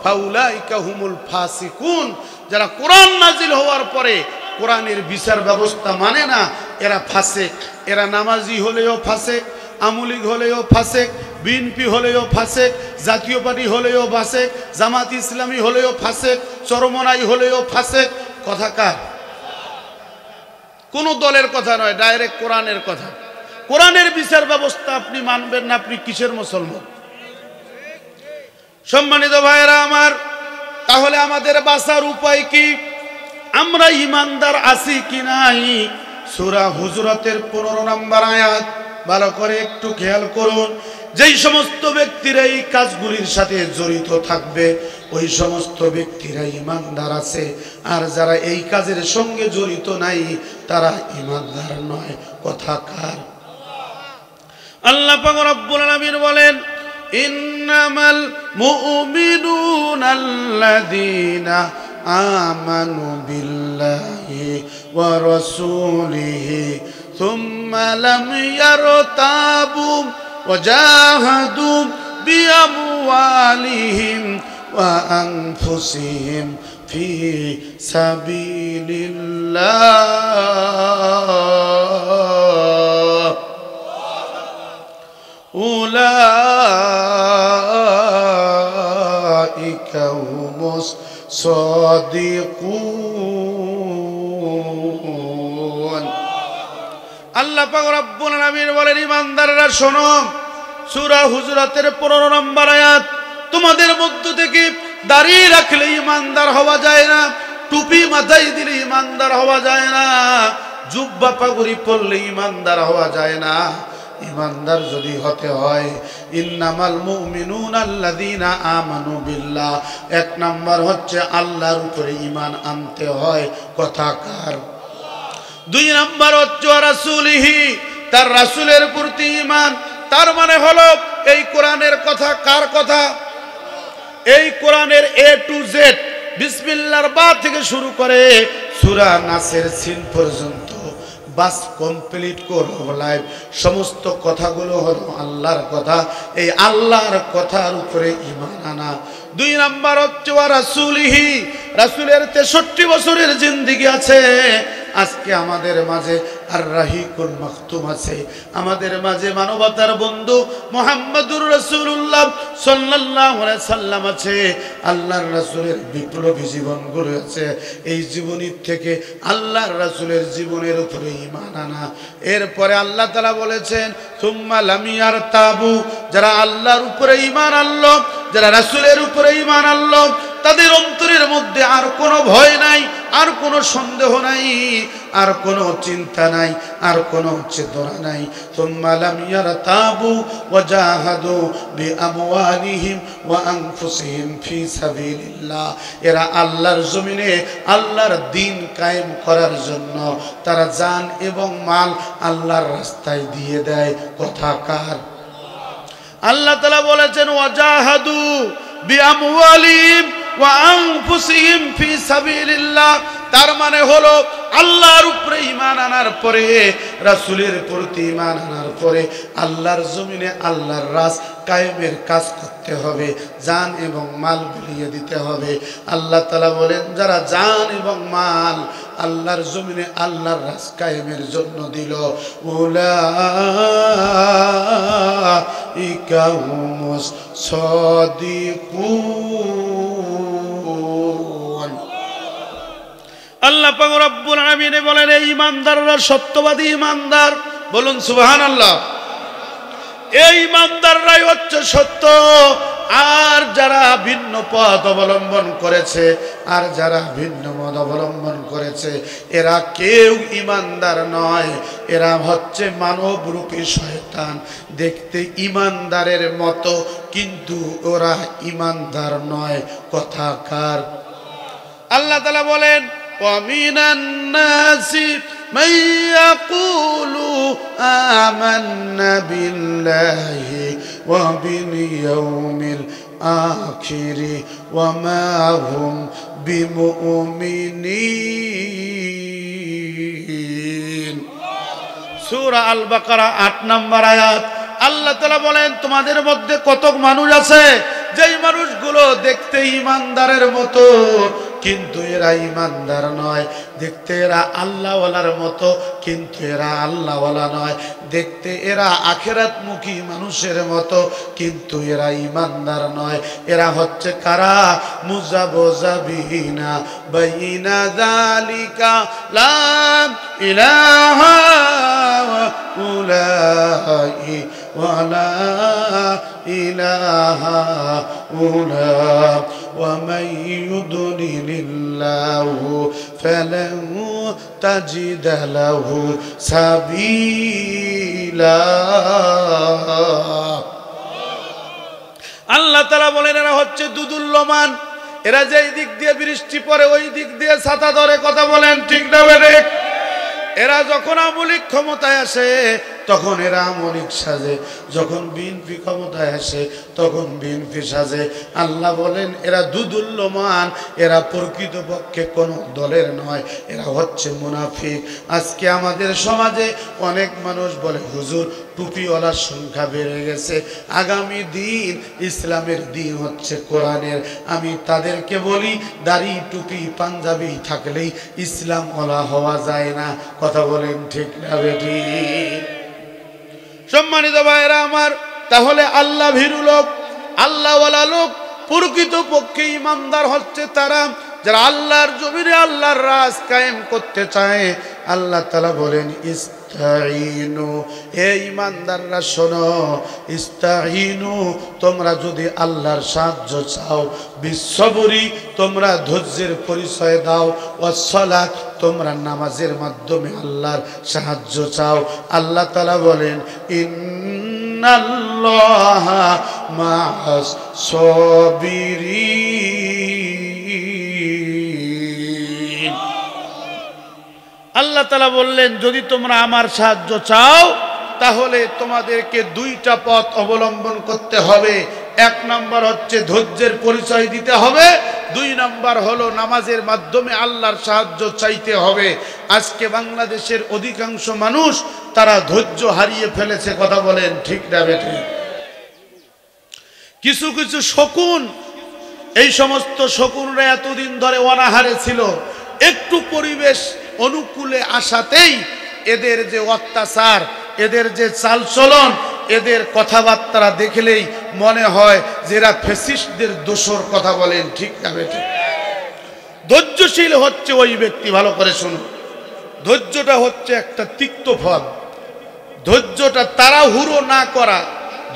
ফাউলাইকা হুমুল ফাসিকুন। যারা কোরআন নাজিল হওয়ার পরে কোরআনের বিচার ব্যবস্থা মানে না এরা ফাসেক। এরা নামাজি হলেও ফাসেক, আমলিগ হলেও ফাসেক, বিএনপি হলেও ফাসেক, জাতীয় পার্টি হলেও ফাসেক, জামাত ইসলামী হলেও ফাসেক, চরমনাই হলেও ফাসেক। কথা কার? কোন দলের কথা নয়, ডাইরেক্ট কোরআনের কথা। কোরআনের বিচার ব্যবস্থা আপনি মানবেন না, আপনি কিসের মুসলমান? সম্মানিত ভাইয়েরা আমার, তাহলে আমাদের বাঁচার উপায় কি? আমরা ইমানদার আছি কি নাই? সূরা হুজুরাতের 15 নম্বর আয়াত ভালো করে একটু খেয়াল করুন। যেই সমস্ত ব্যক্তিরা এই কাজগুলির সাথে জড়িত থাকবে ওই সমস্ত ব্যক্তিরা ইমানদার আছে, আর যারা এই কাজের সঙ্গে জড়িত নাই তারা ইমানদার নয়। কথা কার? আল্লাহ পাক রব্বুল আলামিন বলেন ইন্নামাল মুমিনুনা আল্লাযীনা আমানু বিল্লাহি ওয়া রাসূলিহি সুম্মা লাম ইয়ারতাবু ওয়া জাহাদু বিআমওয়ালিহিম ওয়া আনফুসিহিম ফি সাবিলিল্লাহ উলাইকা হুমুস সাদিকুন। আল্লাহ পাক রব্বুল আলামিন বলেন ইমানদাররা শোনো, সূরা হুজুরাতের 15 নম্বর আয়াত, তোমাদের মধ্য থেকে দাড়ি রাখলে ইমানদার হওয়া যায় না, টুপি মাথায় দিলে ইমানদার হওয়া যায় না, জুব্বা পাগড়ি পরলে ইমানদার হওয়া যায় না। ইমানদার যদি হতে হয়, ইন্নামাল মুমিনুনা আল্লাযীনা আমানু বিল্লাহ, এক নাম্বার হচ্ছে আল্লাহর উপরে ঈমান আনতে হয়। কথা কার? দুই নাম্বার হচ্ছে রাসূলিহি, তার রাসূলের প্রতি ঈমান। তার মানে হলো এই কোরআনের কথা কার কথা? এই কোরআনের এ টু জেড, বিসমিল্লাহর বা থেকে শুরু করে সূরা নাসের সিন পর্যন্ত বাস কমপ্লিট করব লাইভ, সমস্ত কথাগুলো হলো আল্লাহর কথা। এই আল্লাহর কথার উপরে ঈমান আনা। দুই নাম্বার হচ্ছে ওয়া রাসূলিহি, রাসূলের 63 বছরের জিন্দেগি আছে। আজকে আমাদের মাঝে আর রাহিকুল মাকতুম আছে, আমাদের মাঝে মানবতার বন্ধু মুহাম্মদুর রাসূলুল্লাহ সাল্লাল্লাহু আলাইহি সাল্লাম আছে। আল্লাহর রাসূলের বিপ্লবী জীবন গড়ে আছে। এই জীবনী থেকে আল্লাহর রাসূলের জীবনের উপরে ঈমান আনা। এরপরে আল্লাহ তাআলা বলেছেন সুম্মা লাম ইয়ারতাবু, যারা আল্লাহর উপরে ঈমান আনলো, যারা রাসূলের উপরে ঈমান আনলো, তাদের অন্তরের মধ্যে আর কোনো ভয় নাই, আর কোনো সন্দেহ নাই, আর কোনো চিন্তা নাই, আর কোনো চেতনা নাই। সুম্মা লাম ইয়ারতাবু ওয়া জাহাদু বিআমওয়ালিহিম ওয়া আনফুসিহিম ফি সাবিলিল্লাহ, এরা আল্লাহর জমিনে আল্লাহর দ্বীন কায়েম করার জন্য তারা জান এবং মাল আল্লাহর রাস্তায় দিয়ে দেয়। কথা কার? আল্লাহ তাআলা বলেছেন ওয়া জাহাদু বিআমওয়ালিহিম ওয়া আনফুসিহিম ফি সাবিলিল্লাহ। তার মানে হলো আল্লাহর উপরে ঈমান আনার পরে, রাসূলের প্রতি ঈমান আনার পরে আল্লাহর জমিনে আল্লাহর রাজ কায়েমের কাজ করতে হবে, জান এবং মাল বিলিয়ে দিতে হবে। আল্লাহ তাআলা বলেন যারা জান এবং মাল আল্লাহর জমিনে আল্লাহর রাজ কায়েমের জন্য দিল, উলাইকা হুমুস সাদিকুন। আল্লাহ পাক রব্বুল আলামিন বলেন এই ঈমানদাররা সত্যবাদী ঈমানদার। বলুন সুবহানাল্লাহ। এই ঈমানদাররাই হচ্ছে সত্য। আর যারা ভিন্ন পথ অবলম্বন করেছে, আর যারা ভিন্ন মত অবলম্বন করেছে, এরা কেউ ঈমানদার নয়, এরা হচ্ছে মানবরূপী শয়তান। দেখতে ঈমানদারের মতো কিন্তু ওরা ঈমানদার নয়। কথা কার? আল্লাহ তাআলা বলেন وَمِنَ النَّاسِ مَن يَقُولُ آمَنَّا بِاللَّهِ وَبِالْيَوْمِ الْآخِرِ وَمَا هُمْ بِمُؤْمِنِينَ। সূরা আল বাকারা 8 নম্বর আয়াত। আল্লাহ তাআলা বলেন তোমাদের মধ্যে কত মানুষ আছে যেই মানুষগুলো দেখতে ঈমানদারের মতো কিন্তু এরা ঈমানদার নয়, দেখতে এরা আল্লাহওয়ালার মতো কিন্তু এরা আল্লাহওয়ালা নয়, দেখতে এরা আখিরাতমুখী মানুষের মতো কিন্তু এরা ঈমানদার নয়। এরা হচ্ছে কারা? মুযাবযাবিনা বাইনা যালিকা লা ইলাহা উলাই ওয়ালা ইলাহা উলা ومن يضلل الله فلن تجد له سبيلا। আল্লাহ তাআলা বলেন এরা হচ্ছে দুদুল্যমান, এরা যেই দিক দিয়ে বৃষ্টি পড়ে ওই দিক দিয়ে ছাতা ধরে। কথা বলেন ঠিক না বেঠিক? এরা যখন আমলিক ক্ষমতায় আসে তখন এরা আমলিক সাজে, যখন বিএনপি ক্ষমতায় আসে তখন বিএনপি সাজে। আল্লাহ বলেন এরা দুদুল্যমান, এরা প্রকৃতপক্ষে কোনো দলের নয়, এরা হচ্ছে মুনাফিক। আজকে আমাদের সমাজে অনেক মানুষ বলে হুজুর টুপিওয়ালার সংখ্যা বেড়ে গেছে, আগামী দিন ইসলামের দিন হচ্ছে কোরআনের। আমি তাদেরকে বলি দাড়ি টুপি পাঞ্জাবি থাকলেই ইসলামওয়ালা হওয়া যায় না। কথা বলেন ঠিক না বেঠিক? সম্মানিত ভাইরা আমার, তাহলে আল্লাহ ভীরু লোক, আল্লাহওয়ালা লোক, প্রকৃতপক্ষে ঈমানদার হচ্ছে তারা যারা আল্লাহর জমিনে আল্লাহর রাজ কায়েম করতে চায়, আল্লাহ তাআলা বলেন ইস্তাইনু, হে ঈমানদাররা শোনো, ইস্তাইনু তোমরা যদি আল্লাহর সাহায্য চাও, বিসবরি তোমরা ধৈর্যের পরিচয় দাও, ওয়াসসালাত তোমরা নামাজের মাধ্যমে আল্লাহর সাহায্য চাও। আল্লাহ তাআলা বলেন ইন্নাল্লাহা মা'আস সাবিরিন। আল্লাহ তাআলা বললেন যদি তোমরা আমার সাহায্য চাও তাহলে তোমাদেরকে দুইটা পথ অবলম্বন করতে হবে। এক নাম্বার হচ্ছে ধৈর্যের পরিচয় দিতে হবে, দুই নাম্বার হলো নামাজের মাধ্যমে আল্লাহর সাহায্য চাইতে হবে। আজকে বাংলাদেশের অধিকাংশ মানুষ তারা ধৈর্য হারিয়ে ফেলেছে। কথা বলেন ঠিক না বেঠিক? কিছু কিছু শকুন, এই সমস্ত শকুনরা এতদিন ধরে অনাহারে ছিল, একটু পরিবেশ অনুকূলে আসাতেই এদের যে অত্যাচার, এদের যে চালচলন, এদের কথাবার্তা দেখলেই মনে হয় যে এরা ফ্যাসিস্টদের দোসর। কথা বলেন ঠিক না বেঠিক? ধৈর্যশীল হচ্ছে ওই ব্যক্তি, ভালো করে শুনুন, ধৈর্যটা হচ্ছে একটা তিক্ত ফল। ধৈর্যটা তাড়াহুড়ো না করা।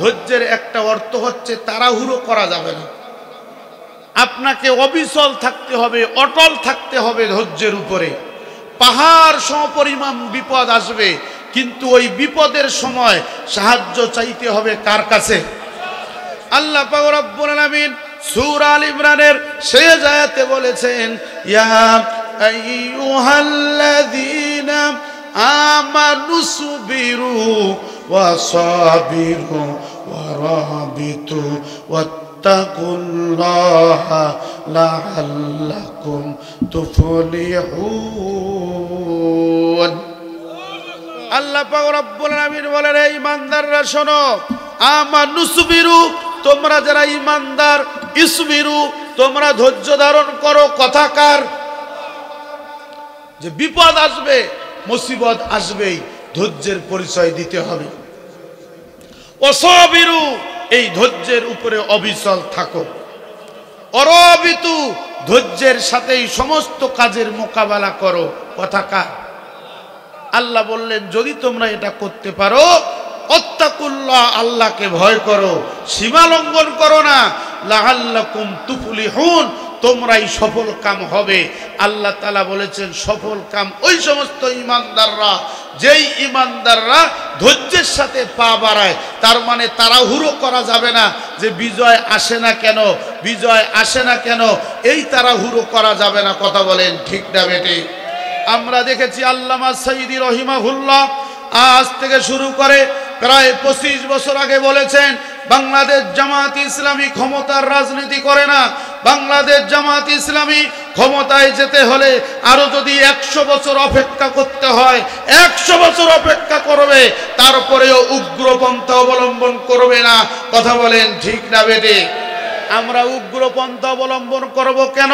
ধৈর্যের একটা অর্থ হচ্ছে তাড়াহুড়ো করা যাবে না, আপনাকে অবিচল থাকতে হবে, অটল থাকতে হবে ধৈর্যের উপরে। পাহাড় সমপরিমাণ বিপদ আসবে, কিন্তু ওই বিপদের সময় সাহায্য চাইতে হবে কার কাছে? আল্লাহ পাক রব্বুল আলামিন সূরা আল ইমরানের শেষ আয়াতে বলেছেন ইয়া আইয়ুহাল্লাযীনা আমানু সুবিরু ওয়া সাবিরু ওয়া রাবিতু ওয়াত্তাকুল্লাহা লাআল্লাকুম তুফলিহুন। আল্লাহ পাক রব্বুল আলামিন বলেন হে ঈমানদাররা শোনো, আমানু সুবিরু তোমরা যারা ঈমানদার, ইসবিরু তোমরা ধৈর্য ধারণ করো। কথাকার যে বিপদ আসবে, মুসিবত আসবেই, ধৈর্যের পরিচয় দিতে হবে। ওয়াসাবিরু এই ধৈর্যের উপরে অবিচল থাকো। অরাবিতু ধৈর্যের সাথেই সমস্ত কাজের মোকাবেলা করো। কথাকার আল্লাহ বললেন যদি তোমরা এটা করতে পারো, অত্তাকুল্লাহ আল্লাহকে ভয় করো, সীমা লঙ্ঘন করো না, লাআল্লাকুম তুফলিহুন তোমরাই সফল কাম হবে। আল্লাহ তাআলা বলেছেন সফল কাম ওই সমস্ত ঈমানদাররা, যেই ঈমানদাররা ধৈর্যের সাথে পা বাড়ায়। তার মানে তাড়াহুড়ো করা যাবে না, যে বিজয় আসে না কেন, বিজয় আসে না কেন, এই তাড়াহুড়ো করা যাবে না। কথা বলেন ঠিক না বেঠিক? আমরা দেখেছি আল্লামা সাইয়্যিদি রহিমাহুল্লাহ আজ থেকে শুরু করে প্রায় 25 বছর আগে বলেছেন বাংলাদেশ জামাত ইসলামী ক্ষমতার রাজনীতি করে না। বাংলাদেশ জামাত ইসলামী ক্ষমতায় যেতে হলে আরো যদি 100 বছর অপেক্ষা করতে হয়, 100 বছর অপেক্ষা করবে, তারপরেও উগ্রপন্থা অবলম্বন করবে না। কথা বলেন ঠিক না বেঠিক? আমরা উগ্রপন্থা অবলম্বন করব কেন?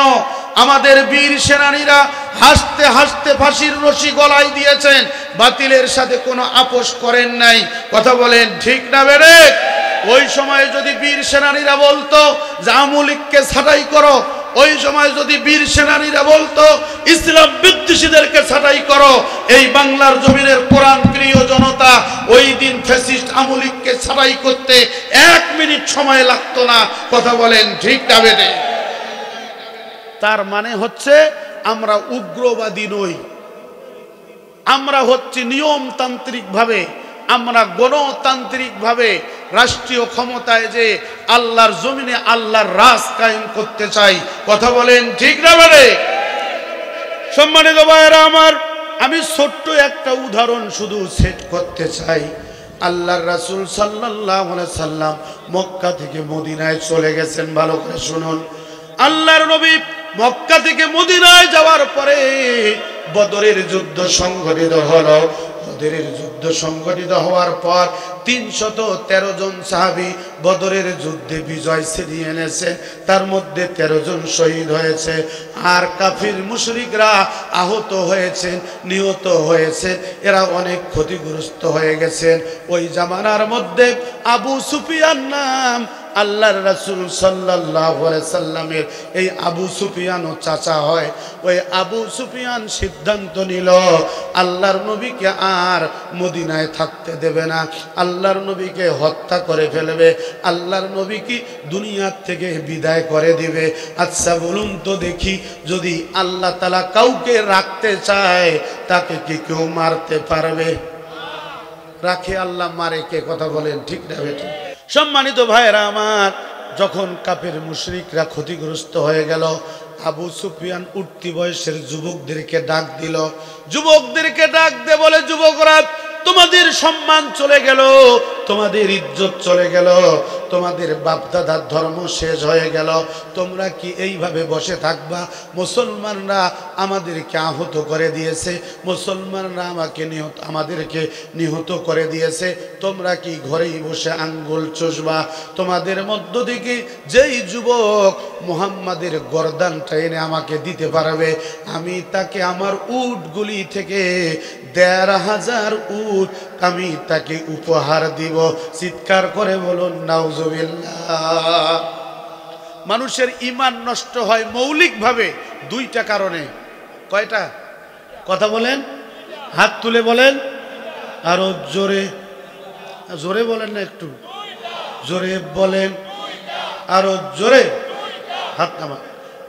আমাদের বীর সেনানীরা হাসতে হাসতে ফাঁসির রশি গলায় দিয়েছেন, বাতিলের সাথে কোনো আপোষ করেন নাই। কথা বলেন ঠিক না বেঠিক? ওই সময় যদি বীর সেনানীরা বলতো যে আওয়ামী লীগকে ছাঁটাই করো, ওই সময় যদি বীর সেনানীরা বলতো ইসলাম বিদ্বেষীদেরকে ছাঁটাই করো, এই বাংলার জমিনের কোরআন প্রিয় জনতা ওই দিন ফ্যাসিস্ট আওয়ামী লীগকে ছাঁটাই করতে 1 মিনিট সময় লাগতো না। কথা বলেন ঠিক না বেঠিক? তার মানে হচ্ছে আমরা উগ্রবাদী নই, আমরা হচ্ছে নিয়মতান্ত্রিক ভাবে, আমরা গণতান্ত্রিক ভাবে রাষ্ট্রীয় ক্ষমতায় যে আল্লাহর জমিনে আল্লাহর রাজ কায়েম করতে চাই। কথা বলেন ঠিক না বেঠিক? সম্মানিত ভাইরা আমার, আমি ছোট্ট একটা উদাহরণ শুধু সেট করতে চাই। আল্লাহর রাসূল সাল্লাল্লাহু আলাইহি সাল্লাম মক্কা থেকে মদিনায় চলে গেছেন। ভালো করে শুনুন, আল্লাহর নবী মক্কা থেকে মদিনায় যাওয়ার পরে বদরের যুদ্ধ সংঘটিত হলো। বদরের যুদ্ধ সংঘটিত হওয়ার পর 313 জন সাহাবী বদরের যুদ্ধে বিজয় ছিনিয়ে এনেছে। তার মধ্যে 13 জন শহীদ হয়েছে, আর কাফির মুশরিকরা আহত হয়েছেন, নিহত হয়েছে, এরা অনেক ক্ষতিগ্রস্ত হয়ে গেছেন। ওই জামানার মধ্যে আবু সুফিয়ান নাম আল্লাহর রাসূল সাল্লাল্লাহু আলাইহি সাল্লামের এই আবু সুফিয়ানও চাচা হয়। ওই আবু সুফিয়ান সিদ্ধান্ত নিল আল্লাহর নবীকে আর মদিনায় থাকতে দেবে না, আল্লাহর নবীকে হত্যা করে ফেলবে, আল্লাহর নবী কি দুনিয়ার থেকে বিদায় করে দিবে। আচ্ছা বলুন তো দেখি, যদি আল্লাহ তাআলা কাউকে রাখতে চায় তাকে কি কেউ মারতে পারবে? রাখে আল্লাহ, মারে কে? কথা বলেন ঠিক না বেঠিক? সম্মানিত ভাইরা আমার, যখন কাফের মুশরিকরা ক্ষতিগ্রস্ত হয়ে গেল, আবু সুফিয়ান উঠতি বয়সের যুবকদেরকে ডাক দিল। যুবকদেরকে ডাক দে বলে, যুবকরা, তোমাদের সম্মান চলে গেল, তোমাদের ইজ্জত চলে গেল, তোমাদের বাপদাদার ধর্ম শেষ হয়ে গেল, তোমরা কি এইভাবে বসে থাকবা? মুসলমানরা আমাদেরকে আহত করে দিয়েছে, মুসলমানরা আমাদেরকে নিহত করে দিয়েছে, তোমরা কি ঘরেই বসে আঙ্গুল চুষবা? তোমাদের মধ্য থেকে যেই যুবক মুহাম্মাদের গর্দানটা এনে আমাকে দিতে পারবে, আমি তাকে আমার উটগুলি থেকে ১,৫০০ উট আমি তাকে উপহার দিব। চিৎকার করে বলুন নাউজুবিল্লাহ। মানুষের ঈমান নষ্ট হয় মৌলিকভাবে দুইটা কারণে। কয়টা? কথা বলেন, হাত তুলে বলেন, আরো জোরে জোরে বলেন না, একটু জোরে বলেন, আরো জোরে। হাত নামা।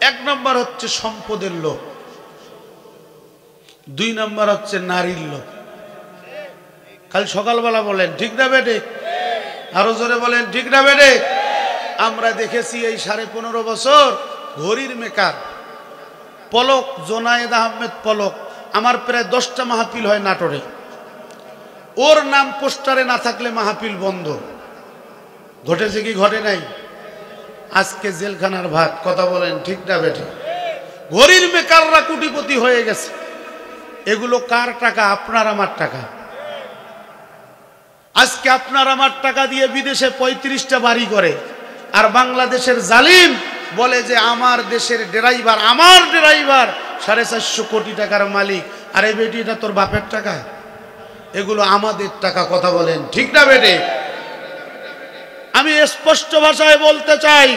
১ নম্বর হচ্ছে সম্পদের লোভ, ২ নম্বর হচ্ছে নারীর লোভ। কাল সকালবেলা বলেন ঠিক না বেটে? আরো জোরে বলেন ঠিক না বেটে? আমরা দেখেছি এই ১৫.৫ বছর ঘড়ির মেকার পলক, জোনায়েদ আহমেদ পলক, আমার প্রায় ১০টা মাহফিল হয় নাটোরে। ওর নাম পোস্টারে না থাকলে মাহফিল বন্ধ। ঘটেছে কি ঘটে নাই? আজকে জেলখানার ভাত। কথা বলেন ঠিক না বেটে? ঘড়ির মেকাররা কোটিপতি হয়ে গেছে। এগুলো কার টাকা? আপনার আমার টাকা। আজকে আপনার আমার টাকা দিয়ে বিদেশে ৩৫টা বাড়ি করে, আর বাংলাদেশের জালিম বলে যে আমার দেশের ড্রাইভার, আমার ড্রাইভার ৪৫০ কোটি টাকার মালিক। আরে বেটি, এটা তোর বাপের টাকা, এগুলো আমাদের টাকা। কথা বলেন ঠিক না বেটে? আমি স্পষ্ট ভাষায় বলতে চাই,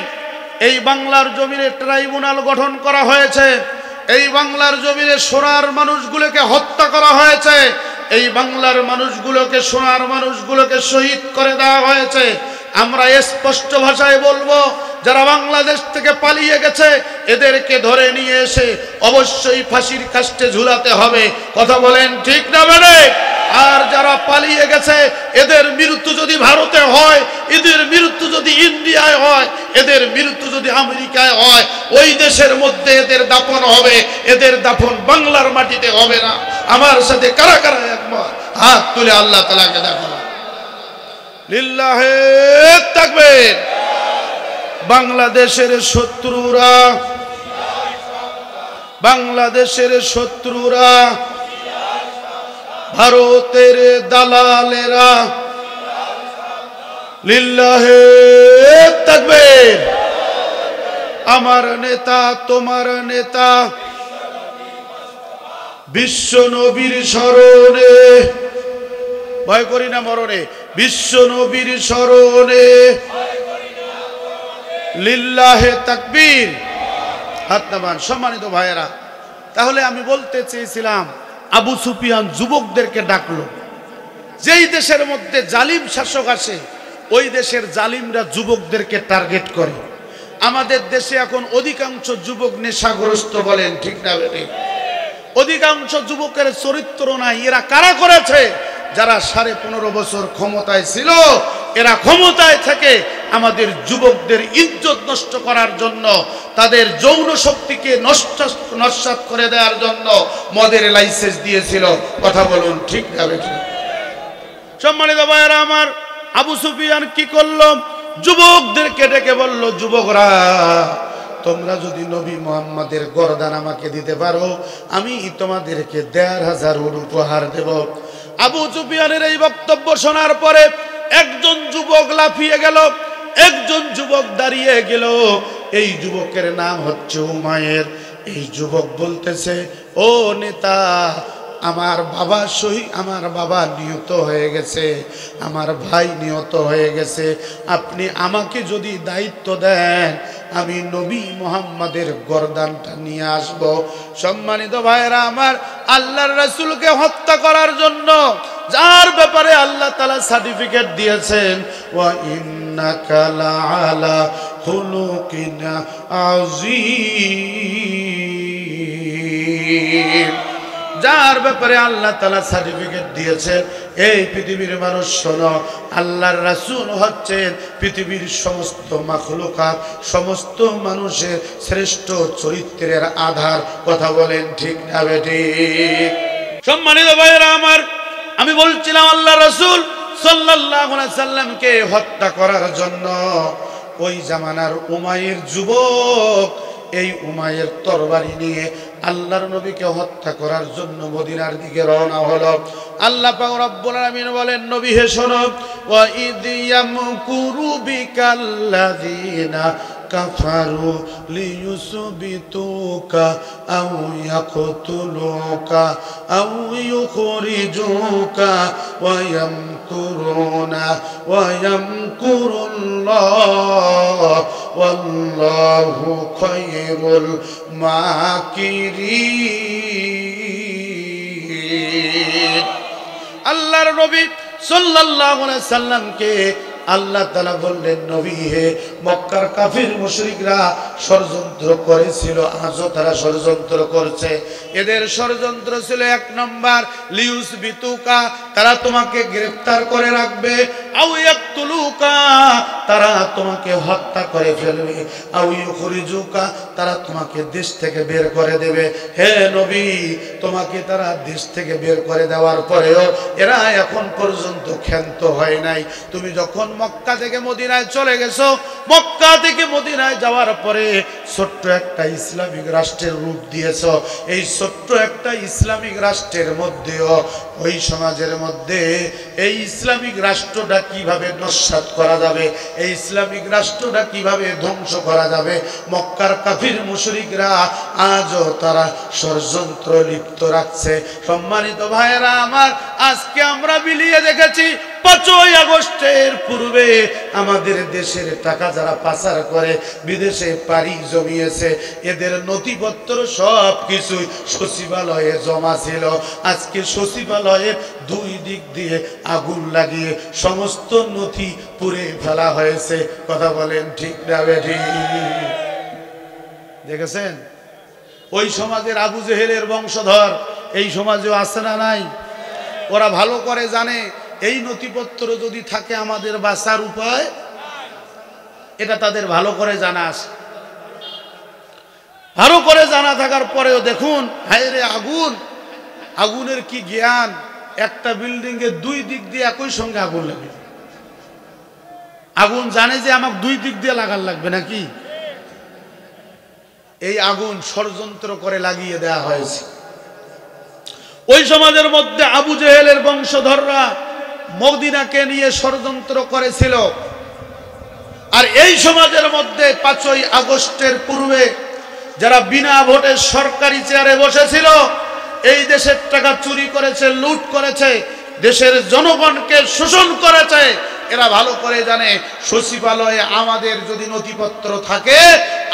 এই বাংলার জমিনে ট্রাইব্যুনাল গঠন করা হয়েছে, এই বাংলার জমিনে সোনার মানুষগুলোকে হত্যা করা হয়েছে, এই বাংলার মানুষগুলোকে, সোনার মানুষগুলোকে শহীদ করে দেওয়া হয়েছে। আমরা স্পষ্ট ভাষায় বলবো, যারা বাংলাদেশ থেকে পালিয়ে গেছে এদেরকে ধরে নিয়ে এসে অবশ্যই ফাঁসির কাস্টে ঝুলাতে হবে। কথা বলেন ঠিক না বেড়ে? আর যারা পালিয়ে গেছে এদের মৃত্যু যদি ভারতে হয়, এদের মৃত্যু যদি ইন্ডিয়ায় হয়, এদের মৃত্যু যদি আমেরিকায় হয়, ওই দেশের মধ্যে এদের দাফন হবে, এদের দাফন বাংলার মাটিতে হবে না। আমার সাথে কারা কারা একমত? হাত তুলে আল্লাহ তাআলাকে দেখো। লিল্লাহে তাকবীর। বাংলাদেশের শত্রুরা, বাংলাদেশের শত্রুরা, ভারতের দালালেরা, লিল্লাহে তাকবীর। আমার নেতা, তোমার নেতা, বিশ্ব নবীর স্মরণে, ভয় করি না মরণে, বিশ্ব নবীর স্মরণে, লিল্লাহে তাকবীর। হাত নামান। সম্মানিত ভাইয়েরা, তাহলে আমি বলতে চেয়েছিলাম, আবু সুফিয়ান যুবকদেরকে ডাকলো। যেই দেশের মধ্যে জালিম শাসক আসে, ওই দেশের জালিমরা যুবকদেরকে টার্গেট করে। আমাদের দেশে এখন অধিকাংশ যুবক নেশাগ্রস্ত। বলেন ঠিক না বেঠিক? অধিকাংশ যুবকের চরিত্র নাই। এরা কারা করেছে? যারা 15.5 বছর ক্ষমতায় ছিল, এরা ক্ষমতায় থেকে আমাদের যুবকদের ইজ্জত নষ্ট করার জন্য, তাদের যৌন শক্তিকে নস্যাৎ করে দেওয়ার জন্য মদের লাইসেন্স দিয়েছিল। কথা বলুন ঠিক না বেঠিক? সম্মানিত ভাইয়েরা আমার, আবু সুফিয়ান কি করলো? যুবকদেরকে ডেকে বলল, যুবকরা, তোমরা যদি নবী মুহাম্মাদের গর্দান আমাকে দিতে পারো, আমি তোমাদেরকে ১,৫০০ উট উপহার দেব। আবু সুফিয়ানের এই বক্তব্য শোনার পরে একজন যুবক লাফিয়ে গেল, একজন যুবক দাঁড়িয়ে গেল। এই যুবকের নাম হচ্ছে উমায়ের। এই যুবক বলতেছে, ও নেতা, আমার বাবা শহীদ, আমার বাবা নিহত হয়ে গেছে, আমার ভাই নিহত হয়ে গেছে, আপনি আমাকে যদি দায়িত্ব দেন আমি নবী মুহাম্মাদের গর্দানটা নিয়ে আসব। সম্মানিত ভাইরা আমার, আল্লাহর রাসূলকে হত্যা করার জন্য যার ব্যাপারে আল্লাহ তাআলা সার্টিফিকেট দিয়েছেন, ওয়া ইন্নাকা লাআলা খুলুকিন আযীম, যার ব্যাপারে আল্লাহ তাআলা সার্টিফিকেট দিয়েছেন, এই পৃথিবীর মানুষ শোনো, আল্লাহর রাসূল হচ্ছেন পৃথিবীর সমস্ত মাখলুকাত, সমস্ত মানুষের শ্রেষ্ঠ চরিত্রের আধার। কথা বলেন ঠিক না বেঠিক? সম্মানিত ভাইরা আমার, আমি বলছিলাম আল্লাহ রাসূল সাল্লাল্লাহু আলাইহি সাল্লামকে হত্যা করার জন্য ওই জামানার উমাইর যুবক, এই উমাইর তরবারি নিয়ে আল্লাহর নবীকে হত্যা করার জন্য মদিনার দিকে রওনা হলো। আল্লাহ পাক রব্বুল আলামিন বলেন, নবী হে শোনো, ওয়া ইদ ইয়ামকুরু বিকাল্লাযিনা কাফারু লিয়ুসবিতুকা আও ইয়াকতুলুকা আও ইউখরিজুকা ওয়া ইয়ামকুরুনা ওয়া ইয়ামকুরুল্লাহ ওয়াল্লাহু খায়রুল মাকিরিন। আল্লাহর নবী সাল্লাল্লাহু আলাইহি সাল্লামকে আল্লাহ তাআলা বললেন, নবী হে, মক্কার কাফির মুশরিকরা ষড়যন্ত্র করেছিল, আজও তারা ষড়যন্ত্র করছে। এদের ষড়যন্ত্র ছিল এক নম্বর, লিউসবিতুকা, তারা তোমাকে গ্রেফতার করে রাখবে, আও ইয়াকতুলুকা, তারা তোমাকে হত্যা করে ফেলবে, আও ইউখরিজুকা, তারা তোমাকে দেশ থেকে বের করে দেবে। হে নবী, তোমাকে তারা দেশ থেকে বের করে দেওয়ার পরেও এরা এখন পর্যন্ত ক্ষান্ত হয় নাই। তুমি যখন মক্কা থেকে মদিনায় চলে গেছো, মক্কা থেকে মদিনায় যাওয়ার পরে ছোট্ট একটা ইসলামিক রাষ্ট্রের রূপ দিয়েছ। এই ছোট্ট একটা ইসলামিক রাষ্ট্রের মধ্যেও, ওই সমাজের মধ্যে এই ইসলামিক রাষ্ট্রটা কিভাবে নস্যাৎ করা যাবে, এই ইসলামিক রাষ্ট্রটা কিভাবে ধ্বংস করা যাবে, মক্কার কাফির মুশরিকরা আজও তারা ষড়যন্ত্র লিপ্ত রাখছে। সম্মানিত ভাইয়েরা আমার, আজকে আমরা বিলিয়ে দেখেছি 5ই আগস্টের পূর্বে আমাদের দেশের টাকা যারা পাচার করে বিদেশে পাড়ি জমিয়েছে, এদের নথিপত্র সব কিছুই সচিবালয়ে জমা ছিল। আজকে সচিবালয়ের 2 দিক দিয়ে আগুন লাগিয়ে সমস্ত নথি পুড়ে ফেলা হয়েছে। কথা বলেন ঠিক না বেঠিক? দেখেছেন, ওই সমাজের আবু জেহেলের বংশধর এই সমাজেও আছে না নাই? ওরা ভালো করে জানে এই নথিপত্র যদি থাকে আমাদের বাঁচার উপায়, এটা তাদের ভালো করে জানা আছে। ভালো করে জানা থাকার পরেও দেখুন, হায়রে আগুন, আগুনের কি জ্ঞান! একটা বিল্ডিং এর 2 দিক দিয়ে একই সঙ্গে আগুন লাগে। আগুন জানে যে আমাকে 2 দিক দিয়ে লাগার লাগবে নাকি? এই আগুন ষড়যন্ত্র করে লাগিয়ে দেওয়া হয়েছে। ওই সমাজের মধ্যে আবু জেহেলের বংশধররা মদিনাকে নিয়ে ষড়যন্ত্র করেছিল। আর এই সমাজের মধ্যে 5ই আগস্টের পূর্বে যারা বিনা ভোটে সরকারি চেয়ারে বসেছিল, এই দেশের টাকা চুরি করেছে, লুট করেছে, দেশের জনগণকে শোষণ করেছে, এরা ভালো করে জানে সচিবালয়ে আমাদের যদি নথিপত্র থাকে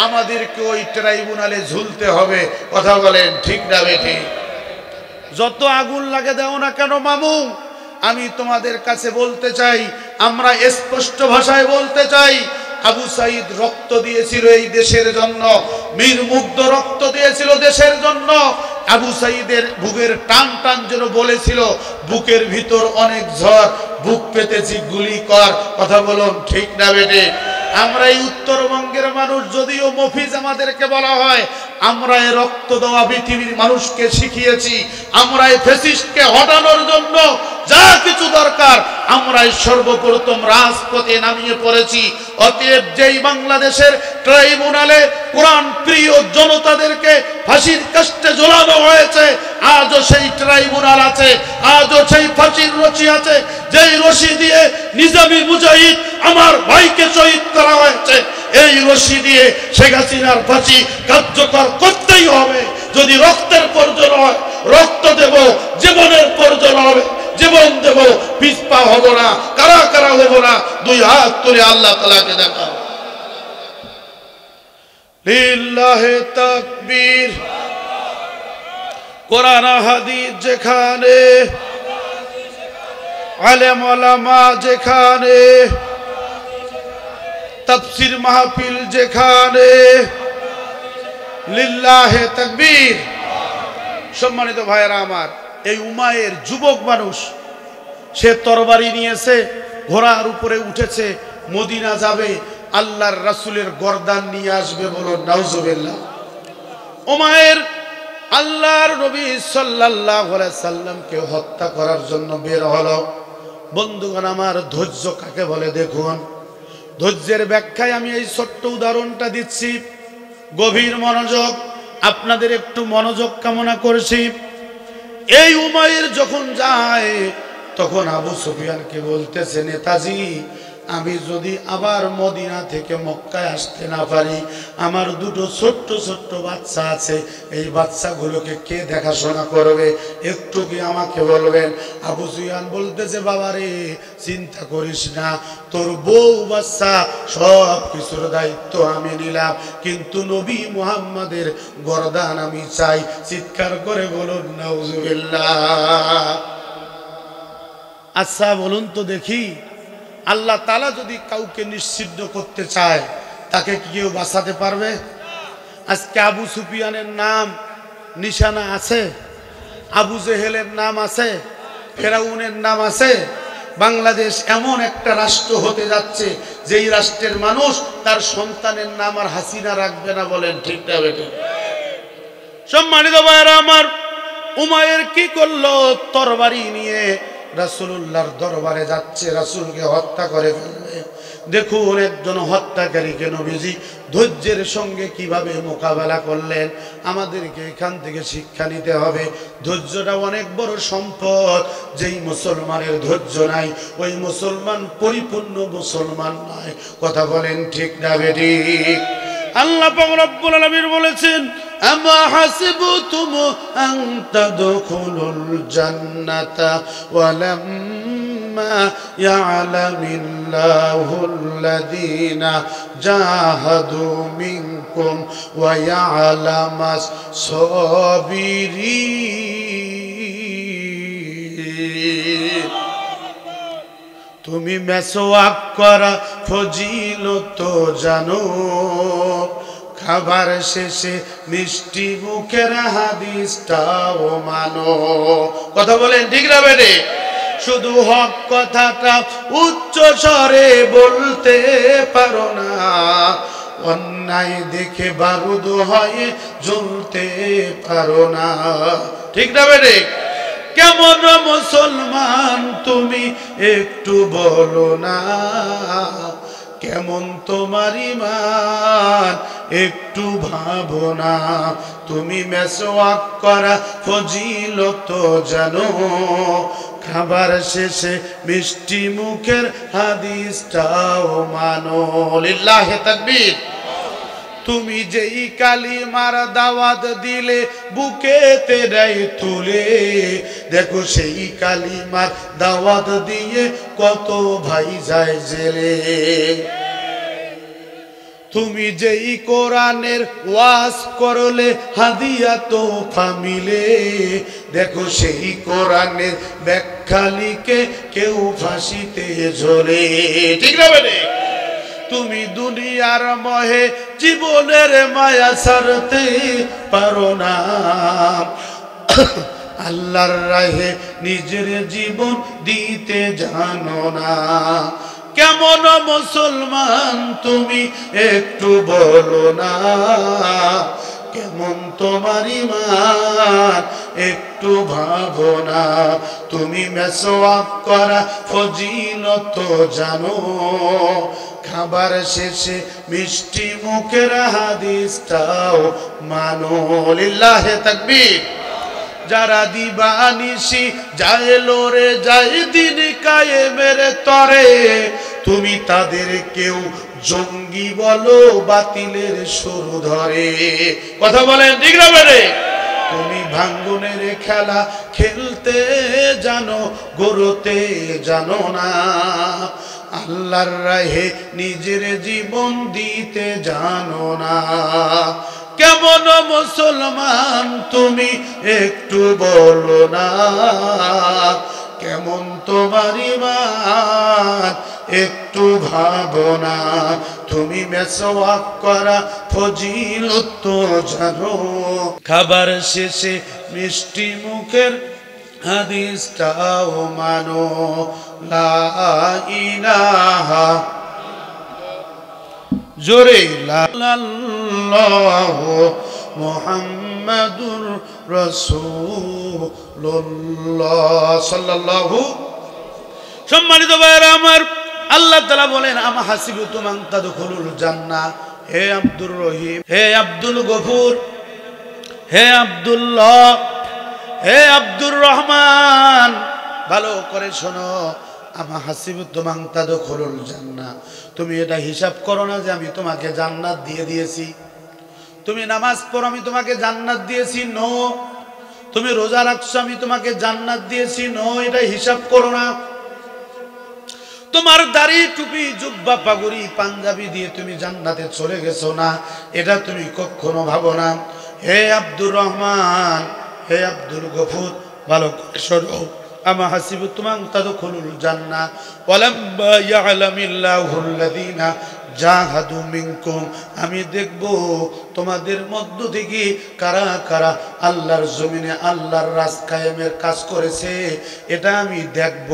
আমাদেরকে ওই ট্রাইব্যুনালে ঝুলতে হবে। কথা বলেন ঠিক না বেঠিক? যত আগুন লাগে দাও না কেন মামু, আমি তোমাদের কাছে বলতে চাই, আমরা স্পষ্ট ভাষায় বলতে চাই, আবু সাইদ রক্ত দিয়েছিল এই দেশের জন্য, মীর মুগ্ধ রক্ত দিয়েছিল দেশের জন্য। আবু সাইদের বুকের টান টান যেন বলেছিল, বুকের ভিতর অনেক ঝড়, বুক পেতেছি গুলি কর। কথা বলুন ঠিক না বেটে? আমরা এই উত্তরবঙ্গের মানুষ, যদিও মফিজ আমাদেরকে বলা হয়, আমরা এই রক্ত দেওয়া পৃথিবীর মানুষকে শিখিয়েছি। আমরা এই ফ্যাসিস্টকে হটানোর জন্য যা কিছু দরকার আমরাই সর্বপ্রথম রাজপথে নামিয়ে পড়েছি। অতএব যেই বাংলাদেশের ট্রাইব্যুনালে কোরআন প্রিয় জনতাদেরকে ফাঁসির কাস্টে ঝোলানো হয়েছে, আজও সেই ট্রাইব্যুনাল আছে, আজও সেই ফাঁসির রশি আছে, যেই রশি দিয়ে নিজামী মুজাহিদ আমার ভাইকে শহীদ করা হয়েছে। এই রশি দিয়ে শেখ হাসিনার ফাঁসি কার্যকর করতেই হবে। যদি রক্তের প্রয়োজন হয় রক্ত দেব, জীবনের প্রয়োজন হবে জীবন দেব, পিছপা হব না, কারা কারা হব না। দুই হাত তুলে আল্লাহ তাআলাকে দেখাও। লিল্লাহি তাকবীর। কোরআন হাদিস যেখানে, আলেম ওলামা যেখানে, তাফসীর মাহফিল যেখানে, লিল্লাহি তাকবীর। সম্মানিত ভাইরা আমার, এই উমায়ের যুবক মানুষ, সে তরবারি নিয়েছে, ঘোড়ার উপরে উঠেছে, মদিনা যাবে, আল্লাহর রাসূলের গর্দান নিয়ে আসবে। বলুন নাউজুবিল্লাহ। উমায়ের আল্লাহর নবী সাল্লাল্লাহু আলাইহি সাল্লামকে হত্যা করার জন্য বের হলো। বন্ধুগণ আমার, ধৈর্য কাকে বলে দেখুন। ধৈর্যের ব্যাখ্যায় আমি এই ছোট্ট উদাহরণটা দিচ্ছি, গভীর মনোযোগ, আপনাদের একটু মনোযোগ কামনা করছি। এই উমাইর যখন যায়, তখন আবু সুফিয়ানকে বলতেছে, নেতাজি, আমি যদি আবার মদিনা থেকে মক্কায় আসতে না পারি, আমার দুটো ছোট্ট ছোট্ট বাচ্চা আছে, এই বাচ্চাগুলোকে কে দেখাশোনা করবে, একটু কি আমাকে বলবেন? আবু সুফিয়ান বলতেছে, বাবা রে, চিন্তা করিস না, তোর বউ বাচ্চা সব কিছুর দায়িত্ব আমি নিলাম, কিন্তু নবী মুহাম্মাদের গর্দান আমি চাই। চিৎকার করে বলুন নাউজুবিল্লাহ। আচ্ছা বলুন তো দেখি, আল্লাহ তাআলা যদি কাউকে নিশ্চিহ্ন করতে চায়, তাকে কি কেউ বাঁচাতে পারবে? আজকে আবু সুফিয়ানের নাম নিশানা আছে, আবু জেহেলের নাম আছে, ফেরাউনের নাম আছে। বাংলাদেশ এমন একটা রাষ্ট্র হতে যাচ্ছে, যেই রাষ্ট্রের মানুষ তার সন্তানের নাম আর হাসিনা রাখবে না। বলেন ঠিক না বেঠিক? সম্মানিত ভাইরা আমার, উমাইর কি করলো? তরবারি নিয়ে রাসূলুল্লাহর দরবারে যাচ্ছে, রাসূলকে হত্যা করে ফেলবে। দেখুন একজন হত্যাকারীকে নবীজি ধৈর্যের সঙ্গে কিভাবে মোকাবেলা করলেন। আমাদেরকে এখান থেকে শিক্ষা নিতে হবে। ধৈর্যটা অনেক বড় সম্পদ। যেই মুসলমানের ধৈর্য নাই, ওই মুসলমান পরিপূর্ণ মুসলমান নয়। কথা বলেন ঠিক না বেঠিক? আল্লাহ পাক রব্বুল আলামিন বলেছেন, আম্মা হাসিবতুম আন তাদখুলুল জান্নাতা ওয়া লাম্মা ইয়ালামিল্লাহুল্লাযীনা জাহাদু মিনকুম ওয়া ইয়ালামাস সাবিরিন। তুমি মেসওয়াক করা ফজিলত জানো, খাবার শেষে মিষ্টি মুখের হাদিসটাও মানো। কথা বলেন ঠিক না বেটে? শুধু হক কথাটা উচ্চ স্বরে বলতে পারো না, অন্যায় দেখে বারুদ হয়ে জ্বলতে পারো না। ঠিক না বেটে? কেমন মুসলমান তুমি একটু বলো না, কেমন তোমার ঈমান একটু ভাবো না। তুমি মেসওয়াক করা ফজিলত জানো, খাবার শেষে মিষ্টি মুখের হাদিসটাও মানো। লিল্লাহি তাকবীর। তুমি যেই কালিমার দাওয়াত দিলে বুকেতে দেয় তুলে, দেখো সেই কালিমার দাওয়াত দিয়ে কত ভাই যায় জেলে। তুমি যেই কোরআনের ওয়াজ করলে হাদিয়া তোফা মিলে, দেখো সেই কোরআনের ব্যাখ্যা লিখে কেউ ফাঁসিতে ঝোলে। ঠিক না বেটে? তুমি দুনিয়ার মোহে জীবনের মায়া ছাড়তে পারো না, আল্লাহর রাহে নিজের জীবন দিতে জানো না। কেমন মুসলমান তুমি একটু বলো না, কেমন তোমার ঈমান একটু ভাবো না। তুমি মেসওয়াক করা ফজিলত জানো, খাবার শেষে মিষ্টি মুখের হাদিসটাও মানো। লিল্লাহি তাকবীর। যারা দিবানিশি যায় লড়ে যায় দিন কায়েমের তরে, তুমি তাদের কেউ জঙ্গি বলো বাতিলের শুরু ধরে। কথা বলেন ঠিক না বেরে? তুমি ভাঙ্গুনের খেলা খেলতে জানো, গড়তে জানো না। আল্লাহর রাহে নিজের জীবন দিতে জানো না। কেমন মুসলমান তুমি একটু বলো না, কেমন তোমার ঈমান একটু ভাবো না। তুমি মেসওয়াক করা ফজিলত তো জানো, খাবার শেষে মিষ্টি মুখের হাদিসটাও মানো। লা ইলাহা জোরে লা ইলাহা মুহাম্মাদুর রাসূলুল্লাহ সাল্লাল্লাহু। সম্মানিত ভাইরা আমার, আল্লাহ তাআলা বলেন আমা হাসিবতুম আন তাদখুলুল জান্নাহ। হে আব্দুর রহিম, হে আব্দুল গফুর, হে আব্দুল্লাহ, হে আব্দুর রহমান, ভালো করে শোনো। আমা হাসিবতুম আন তাদখুলুল জান্নাহ, তুমি এটা হিসাব করো না যে আমি তোমাকে জান্নাত দিয়ে দিয়েছি। তুমি নামাজ পড়ো, আমি তোমাকে জান্নাত দিয়েছি, নো। তুমি রোজা রাখছো, আমি তোমাকে জান্নাত দিয়েছি, নো। এটা হিসাব করো না। তোমার দাড়ি টুপি জুব্বা পাগড়ি পাঞ্জাবি দিয়ে তুমি জান্নাতে চলে গেছো না, এটা তুমি কখনো ভাবো না। হে আব্দুর রহমান, হে আব্দুল গফুর, ভালো করে শোনো। আমা হাসিবতুম আন তাদখুলুল জান্নাহ ওয়ালাম্মা ইয়ালামিল্লাহুল্লাযীনা জাহাদু মিনকুম, আমি দেখব তোমাদের মধ্য থেকে কারা কারা আল্লাহর জমিনে আল্লাহর রাজ কায়েমের কাজ করেছে, এটা আমি দেখব,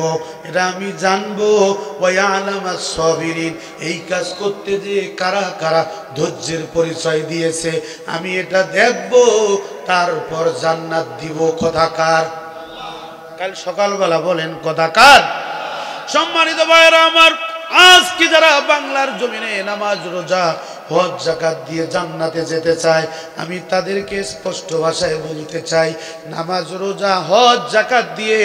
এটা আমি জানবো। ওয়া ইয়ালামাস সাবিরিন, এই কাজ করতে যে কারা কারা ধৈর্যের পরিচয় দিয়েছে, আমি এটা দেখব, তারপর জান্নাত দিব। কথাকার? কাল সকালবেলা বলেন কথাকার? সম্মানিত ভাইরা আমার, আজকে যারা বাংলার জমিনে নামাজ রোজা হজ যাকাত দিয়ে জান্নাতে যেতে চায়, আমি তাদেরকে স্পষ্ট ভাষায় বলতে চাই, নামাজ রোজা হজ যাকাত দিয়ে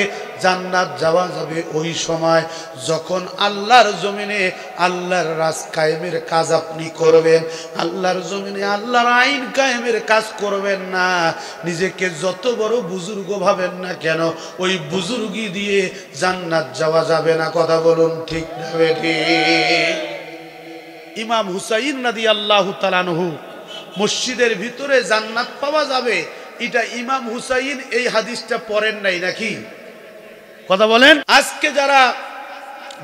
জান্নাত যাওয়া যাবে ওই সময় যখন আল্লাহর জমিনে আল্লাহর রাজ কায়েমের কাজ আপনি করবেন। আল্লাহর জমিনে আল্লাহর আইন কায়েমের কাজ করবেন না। নিজেকে যত বড় বুজুর্গ ভাবেন না কেন, ওই বুজুর্গি দিয়ে জান্নাত যাওয়া যাবে না। কথা বলুন ঠিক না বেঠিক? ইমাম হুসাইন রাদিয়াল্লাহু তাআলা আনহু, মসজিদের ভিতরে জান্নাত পাওয়া যাবে, এটা ইমাম হুসাইন এই হাদিসটা পড়েন নাই নাকি? কথা বলেন। আজকে যারা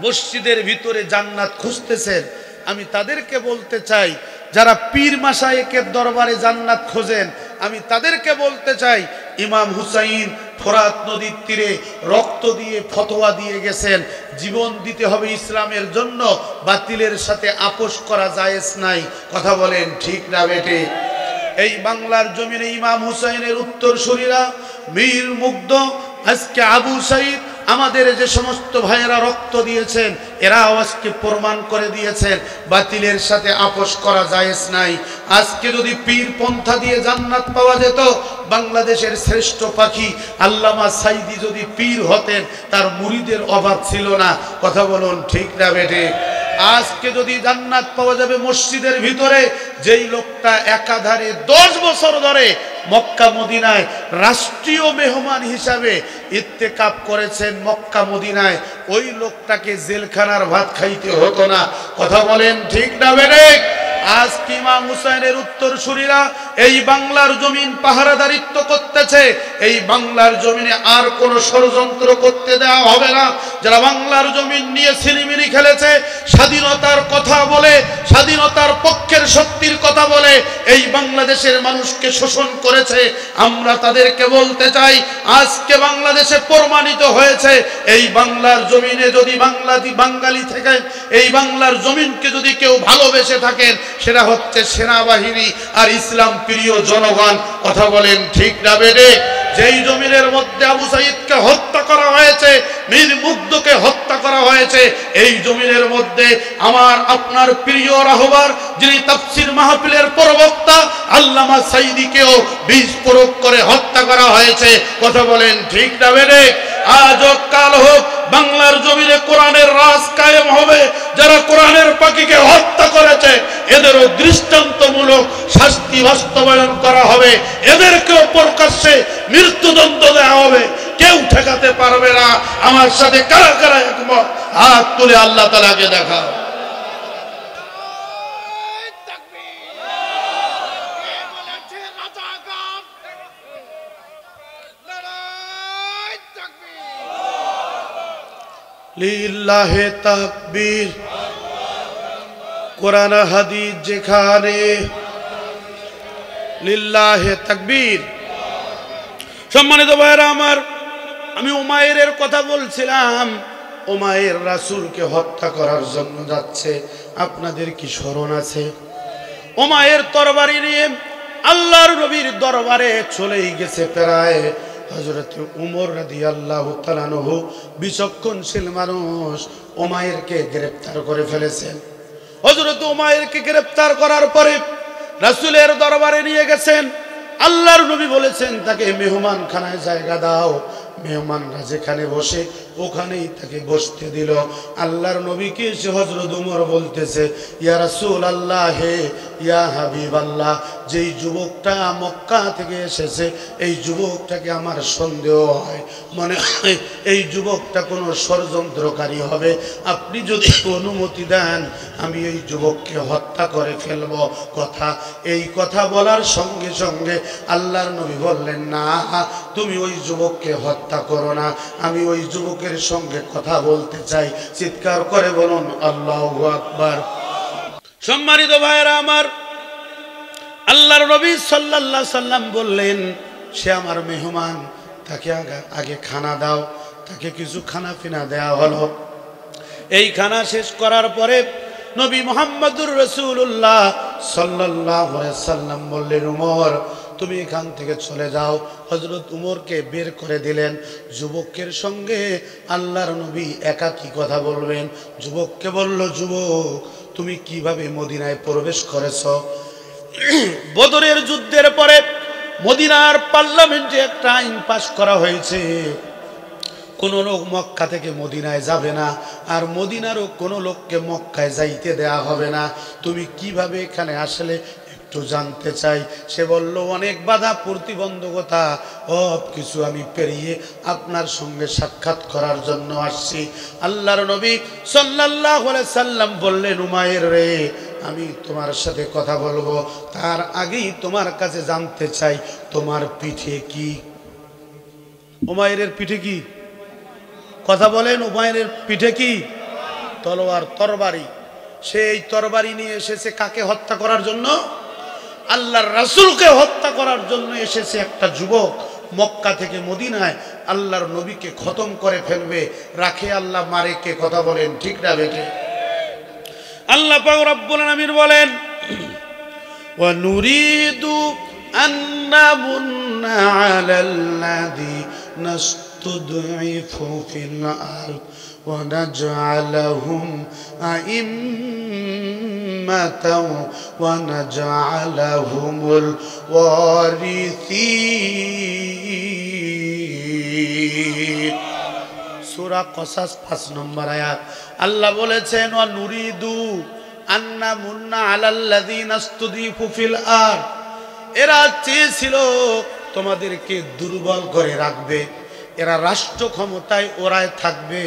মসজিদের ভিতরে জান্নাত খুঁজতেছেন, আমি তাদেরকে বলতে চাই, যারা পীর মাশায়েখের দরবারে জান্নাত খোঁজেন, আমি তাদেরকে বলতে চাই, ইমাম হুসাইন ফোরাত নদীর তীরে রক্ত দিয়ে ফতোয়া দিয়ে গেছেন, জীবন দিতে হবে ইসলামের জন্য, বাতিলের সাথে আপোষ করা জায়েজ নাই। কথা বলেন ঠিক না বেটে? এই বাংলার জমিনে ইমাম হুসাইনের উত্তরসূরিরা, মীর মুগ্ধ, আজকে আবু সাইদ, আমাদের যে সমস্ত ভাইয়েরা রক্ত দিয়েছেন, এরা আজকে প্রমাণ করে দিয়েছেন বাতিলের সাথে আপোষ করা জায়েজ নাই। আজকে যদি পীর পন্থা দিয়ে জান্নাত পাওয়া যেত, বাংলাদেশের শ্রেষ্ঠ পাখি আল্লামা সাইদি যদি পীর হতেন, তার মুরিদের অভাব ছিল না। কথা বলুন ঠিক না বেটে? আজকে যদি জান্নাত পাওয়া যাবে মসজিদের ভিতরে, যেই লোকটা একাধারে 10 বছর ধরে মক্কা মদিনায় রাষ্ট্রীয় মেহমান হিসাবে ইত্তেকাফ করেছেন মক্কা মদিনায়, ওই লোকটাকে জেলখানার ভাত খাইতে হতো না। কথা বলেন ঠিক না বেঠিক? আজকে ইমাম হুসাইনের উত্তরসূরিরা এই বাংলার জমিন পাহারাদারিত্ব করতেছে। এই বাংলার জমিনে আর কোনো ষড়যন্ত্র করতে দেওয়া হবে না। যারা বাংলার জমিন নিয়ে ছিনিমিনি খেলেছে, স্বাধীনতার কথা বলে, স্বাধীনতার পক্ষের শক্তির কথা বলে এই বাংলাদেশের মানুষকে শোষণ করেছে, আমরা তাদেরকে বলতে চাই, আজকে বাংলাদেশে প্রমাণিত হয়েছে, এই বাংলার জমিনে যদি বাঙালি থেকে এই বাংলার জমিনকে যদি কেউ ভালোবেসে থাকেন, সেটা হচ্ছে সেনাবাহিনী আর ইসলাম প্রিয় জনগণ। কথা বলেন ঠিক না বেটে? যেই জমিনের মধ্যে আবু সাইদকে হত্যা করা হয়েছে, মীর মুগ্ধকে হত্যা করা হয়েছে, এই জমিনের মধ্যে আমার আপনার প্রিয় রাহবার, যিনি তাফসীর মাহফিলের প্রবক্তা আল্লামা সাইদিকেও বীজ প্রয়োগ করে হত্যা করা হয়েছে। কথা বলেন ঠিক না বেটে? আজ হোক কাল হোক বাংলার জমিনে কোরআনের রাজ কায়েম হবে। যারা কোরআনের পাখিকে হত্যা করেছে, এদেরও দৃষ্টান্তমূলক শাস্তিমূলক শাস্তি বাস্তবায়ন করা হবে, এদেরকেও প্রকাশ্যে মৃত্যুদণ্ড দেওয়া হবে, কেউ ঠেকাতে পারবে না। আমার সাথে কারা কারা একমত হাত তুলে আল্লাহ তাআলাকে দেখাও। লিল্লাহে তাকবীর। কোরআন হাদিস যেখানে, লিল্লাহে তাকবীর। সম্মানিত ভাইরা আমার, আমি উমাইরের কথা বলছিলাম। উমাইর রাসূলকে হত্যা করার জন্য যাচ্ছে, আপনাদের কি স্মরণ আছে? উমাইর তরবারি নিয়ে আল্লাহর নবীর দরবারে চলেই গেছে। প্রায় হযরত উমর রাদিয়াল্লাহু তাআলা আনহু বিচক্ষণশীল মানুষ উমাইরকে গ্রেফতার করে ফেলেছেন। হযরত উমাইরকে গ্রেফতার করার পরে রাসূলের দরবারে নিয়ে গেছেন। আল্লাহর নবী বলেছেন তাকে মেহমানখানায় জায়গা দাও। মেহমানরা যেখানে বসে ওখানেই তাকে বসতে দিল। আল্লাহর নবীকে এসে হযরত উমর বলতেছে, ইয়া রাসূলুল্লাহ, হে ইয়া হাবিবাল্লাহ, যেই যুবকটা মক্কা থেকে এসেছে এই যুবকটাকে আমার সন্দেহ হয়, মনে হয় এই যুবকটা কোনো ষড়যন্ত্রকারী হবে। আপনি যদি অনুমতি দেন আমি এই যুবককে হত্যা করে ফেলব। এই কথা বলার সঙ্গে সঙ্গে আল্লাহর নবী বললেন, না, তুমি ওই যুবককে হত্যা করো না, আমি ওই যুবকের সঙ্গে কথা বলতে চাই। চিৎকার করে বলুন আল্লাহু আকবার। সম্মানিত ভাইরা আমার, আল্লাহর নবী সাল্লাল্লাহু আলাইহি সাল্লাম বললেন, সে আমার মেহমান, তাকে আগে খানা দাও। তাকে কিছু খানা পিনা দেয়া হলো। এই খানা শেষ করার পরে নবী মুহাম্মদুর রাসূলুল্লাহ সাল্লাল্লাহু আলাইহি সাল্লাম বললেন, উমর, তুমি এখান থেকে চলে যাও। হযরত উমরকে বের করে দিলেন। যুবকের সঙ্গে আল্লাহর নবী একাকী কথা বলবেন। যুবককে বলল, যুবক, তুমি কিভাবে মদিনায় প্রবেশ করেছো? বদরের যুদ্ধের পরে মদিনার পার্লামেন্টে একটা আইন পাশ করা হয়েছে, কোনো লোক মক্কা থেকে মদিনায় যাবে না, আর মদিনারও কোনো লোককে মক্কায় যাইতে দেয়া হবে না। তুমি কিভাবে এখানে আসলে একটু জানতে চাই। সে বলল, অনেক বাধা প্রতিবন্ধকতা সব কিছু আমি পেরিয়ে আপনার সঙ্গে সাক্ষাৎ করার জন্য আসছি। আল্লাহর নবী সাল্লাল্লাহু আলাইহি সাল্লাম বললেন, উমাইর রে, আমি তোমার সাথে কথা বলবো, তার আগেই তোমার কাছে জানতে চাই তোমার পিঠে কি? উমাইরের পিঠে কি? কথা বলেন, উমাইরের পিঠে কি? তলোয়ার, তরবারি। সেই তরবারি নিয়ে এসেছে কাকে হত্যা করার জন্য? আল্লাহর রাসূলকে হত্যা করার জন্য এসেছে একটা যুবক মক্কা থেকে মদিনায় আল্লাহর নবীকে খতম করে ফেলবে। রাখে আল্লাহ, মারে কে? কথা বলেন ঠিক না বেঠে? আল্লাহ পাক রব্বুল আলামিন বলেন, ওয়া নুরিদু আন নামুন্না আলাল্লাযীনা ইসতুদঈফু ফিল আরদ ওয়া নাজআলাহুম আইম্মাতাও ওয়া নাজআলাহুমুল ওয়ারিসিন। সূরা কসাস 5 নম্বর আয়াত। আল্লাহ বলেছেন, ওয়া নুরিদু আন্না মুন্না আলাল্লাযীনা ইসতুদঈফু ফিল আরদ। এরা চেয়েছিল তোমাদেরকে দুর্বল করে রাখবে, এরা রাষ্ট্র ক্ষমতায় ওরাই থাকবে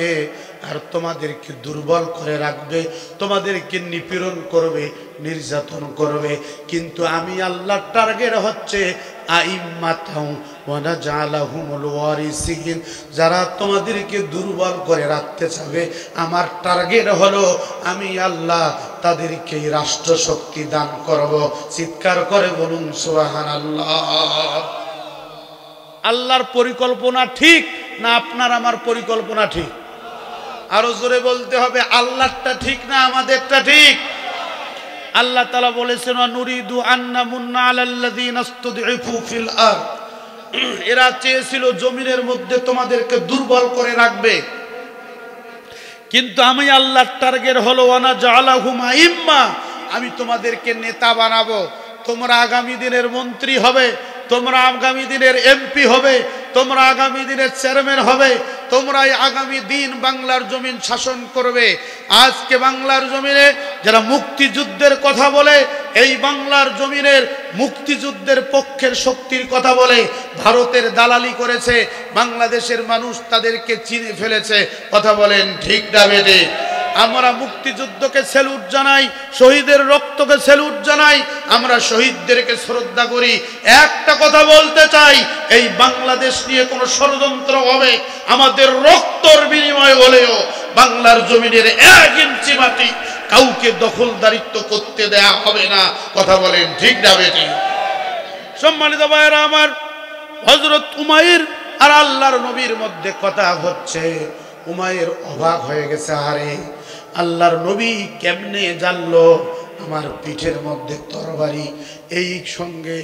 আর তোমাদেরকে দুর্বল করে রাখবে, তোমাদেরকে নিপীড়ন করবে, নির্যাতন করবে। কিন্তু আমি আল্লাহর টার্গেট হচ্ছে আইম্মাতাও ওয়া নাজআলাহুমুল ওয়ারিসিন। যারা তোমাদেরকে দুর্বল করে রাখতে চাবে, আমার টার্গেট হলো আমি আল্লাহ তাদেরকে রাষ্ট্র শক্তি দান করব। চিৎকার করে বলুন সুবহানাল্লাহ। আল্লাহর পরিকল্পনা ঠিক না আপনার আমার পরিকল্পনা ঠিক? আরো জোরে বলতে হবে, আল্লাহরটা ঠিক না আমাদেরটা ঠিক? আল্লাহ তাআলা বলেছেন, ওয়া নুরিদু আন্না মুন্না আলাল্লাযীনা ইসতুদঈফু ফিল আরদ। এরা চেয়েছিল জমিনের মধ্যে তোমাদেরকে দুর্বল করে রাখবে, কিন্তু আমি আল্লাহর টার্গেট হলো ওয়া নাজআলাহুম আইম্মা, আমি তোমাদেরকে নেতা বানাবো। তোমরা আগামী দিনের মন্ত্রী হবে, তোমরা আগামী দিনের এমপি হবে, তোমরা আগামী দিনের চেয়ারম্যান হবে, তোমরাই আগামী দিন বাংলার জমিন শাসন করবে। আজকে বাংলার জমিনে যারা মুক্তিযুদ্ধের কথা বলে, এই বাংলার জমিনের মুক্তিযুদ্ধের পক্ষের শক্তির কথা বলে, ভারতের দালালি করেছে, বাংলাদেশের মানুষ তাদেরকে চিনে ফেলেছে। কথা বলেন ঠিক না বেটে? আমরা মুক্তিযুদ্ধকে স্যালুট জানাই, শহীদের রক্তকে স্যালুট জানাই, আমরা শহীদদেরকে শ্রদ্ধা করি। একটা কথা বলতে চাই, এই বাংলাদেশ নিয়ে কোনো ষড়যন্ত্র হবে, আমাদের রক্তর বিনিময়ে হলেও বাংলার জমিনের 1 ইঞ্চি মাটি কাউকে দখলদারিত্ব করতে দেয়া হবে না। কথা বলেন ঠিক না বেটি? সম্মানিত ভাইয়েরা আমার, হযরত উমাইর আর আল্লাহর নবীর মধ্যে কথা হচ্ছে। উমাইর অবাক হয়ে গেছে, আরে আল্লাহর নবী কেমনে জানলো আমার পিঠের মধ্যে তরবারি? এই সঙ্গে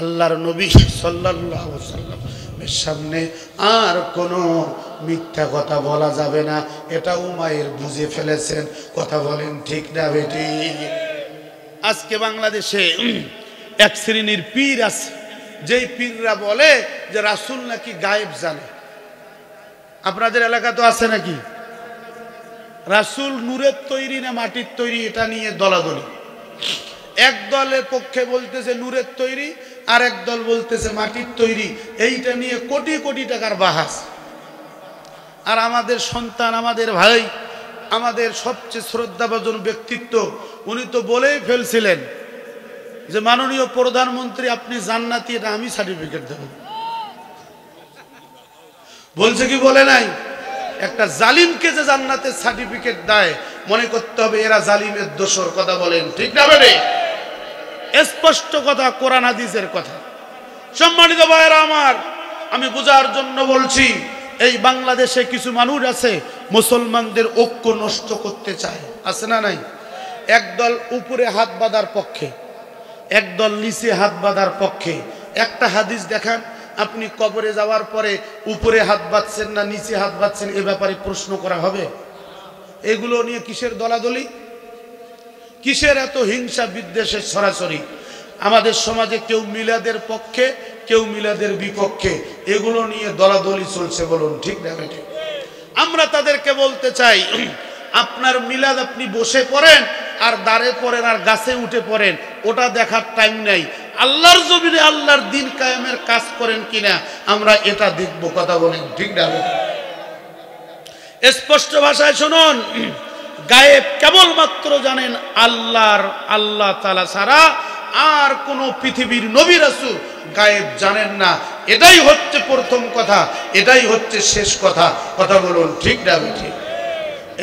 আল্লাহর নবী সাল্লাল্লাহু আলাইহি ওয়াসাল্লামের সামনে আর কোনো মিথ্যা কথা বলা যাবে না, এটা উমাইর বুঝে ফেলেছেন। কথা বলেন ঠিক না বেটি? আজকে বাংলাদেশে এক শ্রেণীর পীর আছে, যেই পীররা বলে যে রাসূল নাকি গায়েব জানে। আপনাদের এলাকা তো আছে নাকি? রাসূল নূরের তৈরি না মাটির তৈরি, এটা নিয়ে দলাদলি। এক দলের পক্ষে বলতেছে নূরের তৈরি, আর এক দল বলতেছে মাটির তৈরি। এইটা নিয়ে কোটি কোটি টাকার বাহাস। আর আমাদের সন্তান, আমাদের ভাই, আমাদের সবচেয়ে শ্রদ্ধাভাজন ব্যক্তিত্ব, উনি তো বলেই ফেলছিলেন যে মাননীয় প্রধানমন্ত্রী আপনি জান্নাতি, এটা আমি সার্টিফিকেট দেব। বলছে কি বলে নাই? একটা জালিমকে যে জান্নাতের সার্টিফিকেট দেয়, মনে করতে হবে এরা জালিমের দোসর। কথা বলেন ঠিক না বেরে? স্পষ্ট কথা, কোরআন হাদিসের কথা। সম্মানিত ভাইয়েরা আমার, আমি বোঝার জন্য বলছি, এই বাংলাদেশে কিছু মানুষ আছে মুসলমানদের ঐক্য নষ্ট করতে চায়, আছে না নাই? একদল উপরে হাত বাঁধার পক্ষে, একদল নিচে হাত বাঁধার পক্ষে। একটা হাদিস দেখান, আপনি কবরে যাওয়ার পরে উপরে হাত বাঁধছেন না নিচে হাত বাঁধছেন, এ ব্যাপারে প্রশ্ন করা হবে? এগুলো নিয়ে কিসের দলাদলি, কিসের এত হিংসা বিদ্বেষের ছড়াছড়ি? আমাদের সমাজে কেউ মিলাদের পক্ষে, কেউ মিলাদের বিপক্ষে, এগুলো নিয়ে দলাদলি চলছে। বলুন ঠিক না বেটি? আমরা তাদেরকে বলতে চাই, আপনার মিলাদ আপনি বসে পড়েন আর দাঁড়ে পড়েন আর গাছে উঠে পড়েন, ওটা দেখার টাইম নাই। আল্লাহর জমিনে আল্লাহর দিন কায়েমের কাজ করেন কিনা আমরা এটা দেখব। কথা বলেন ঠিক না? স্পষ্ট ভাষায় শুনুন, গায়েব কেবলমাত্র জানেন আল্লাহ তাআলা ছাড়া আর কোন পৃথিবীর নবী রাসূল গায়েব জানেন না। এটাই হচ্ছে প্রথম কথা, এটাই হচ্ছে শেষ কথা। কথা বলুন ঠিক না বেঠিক?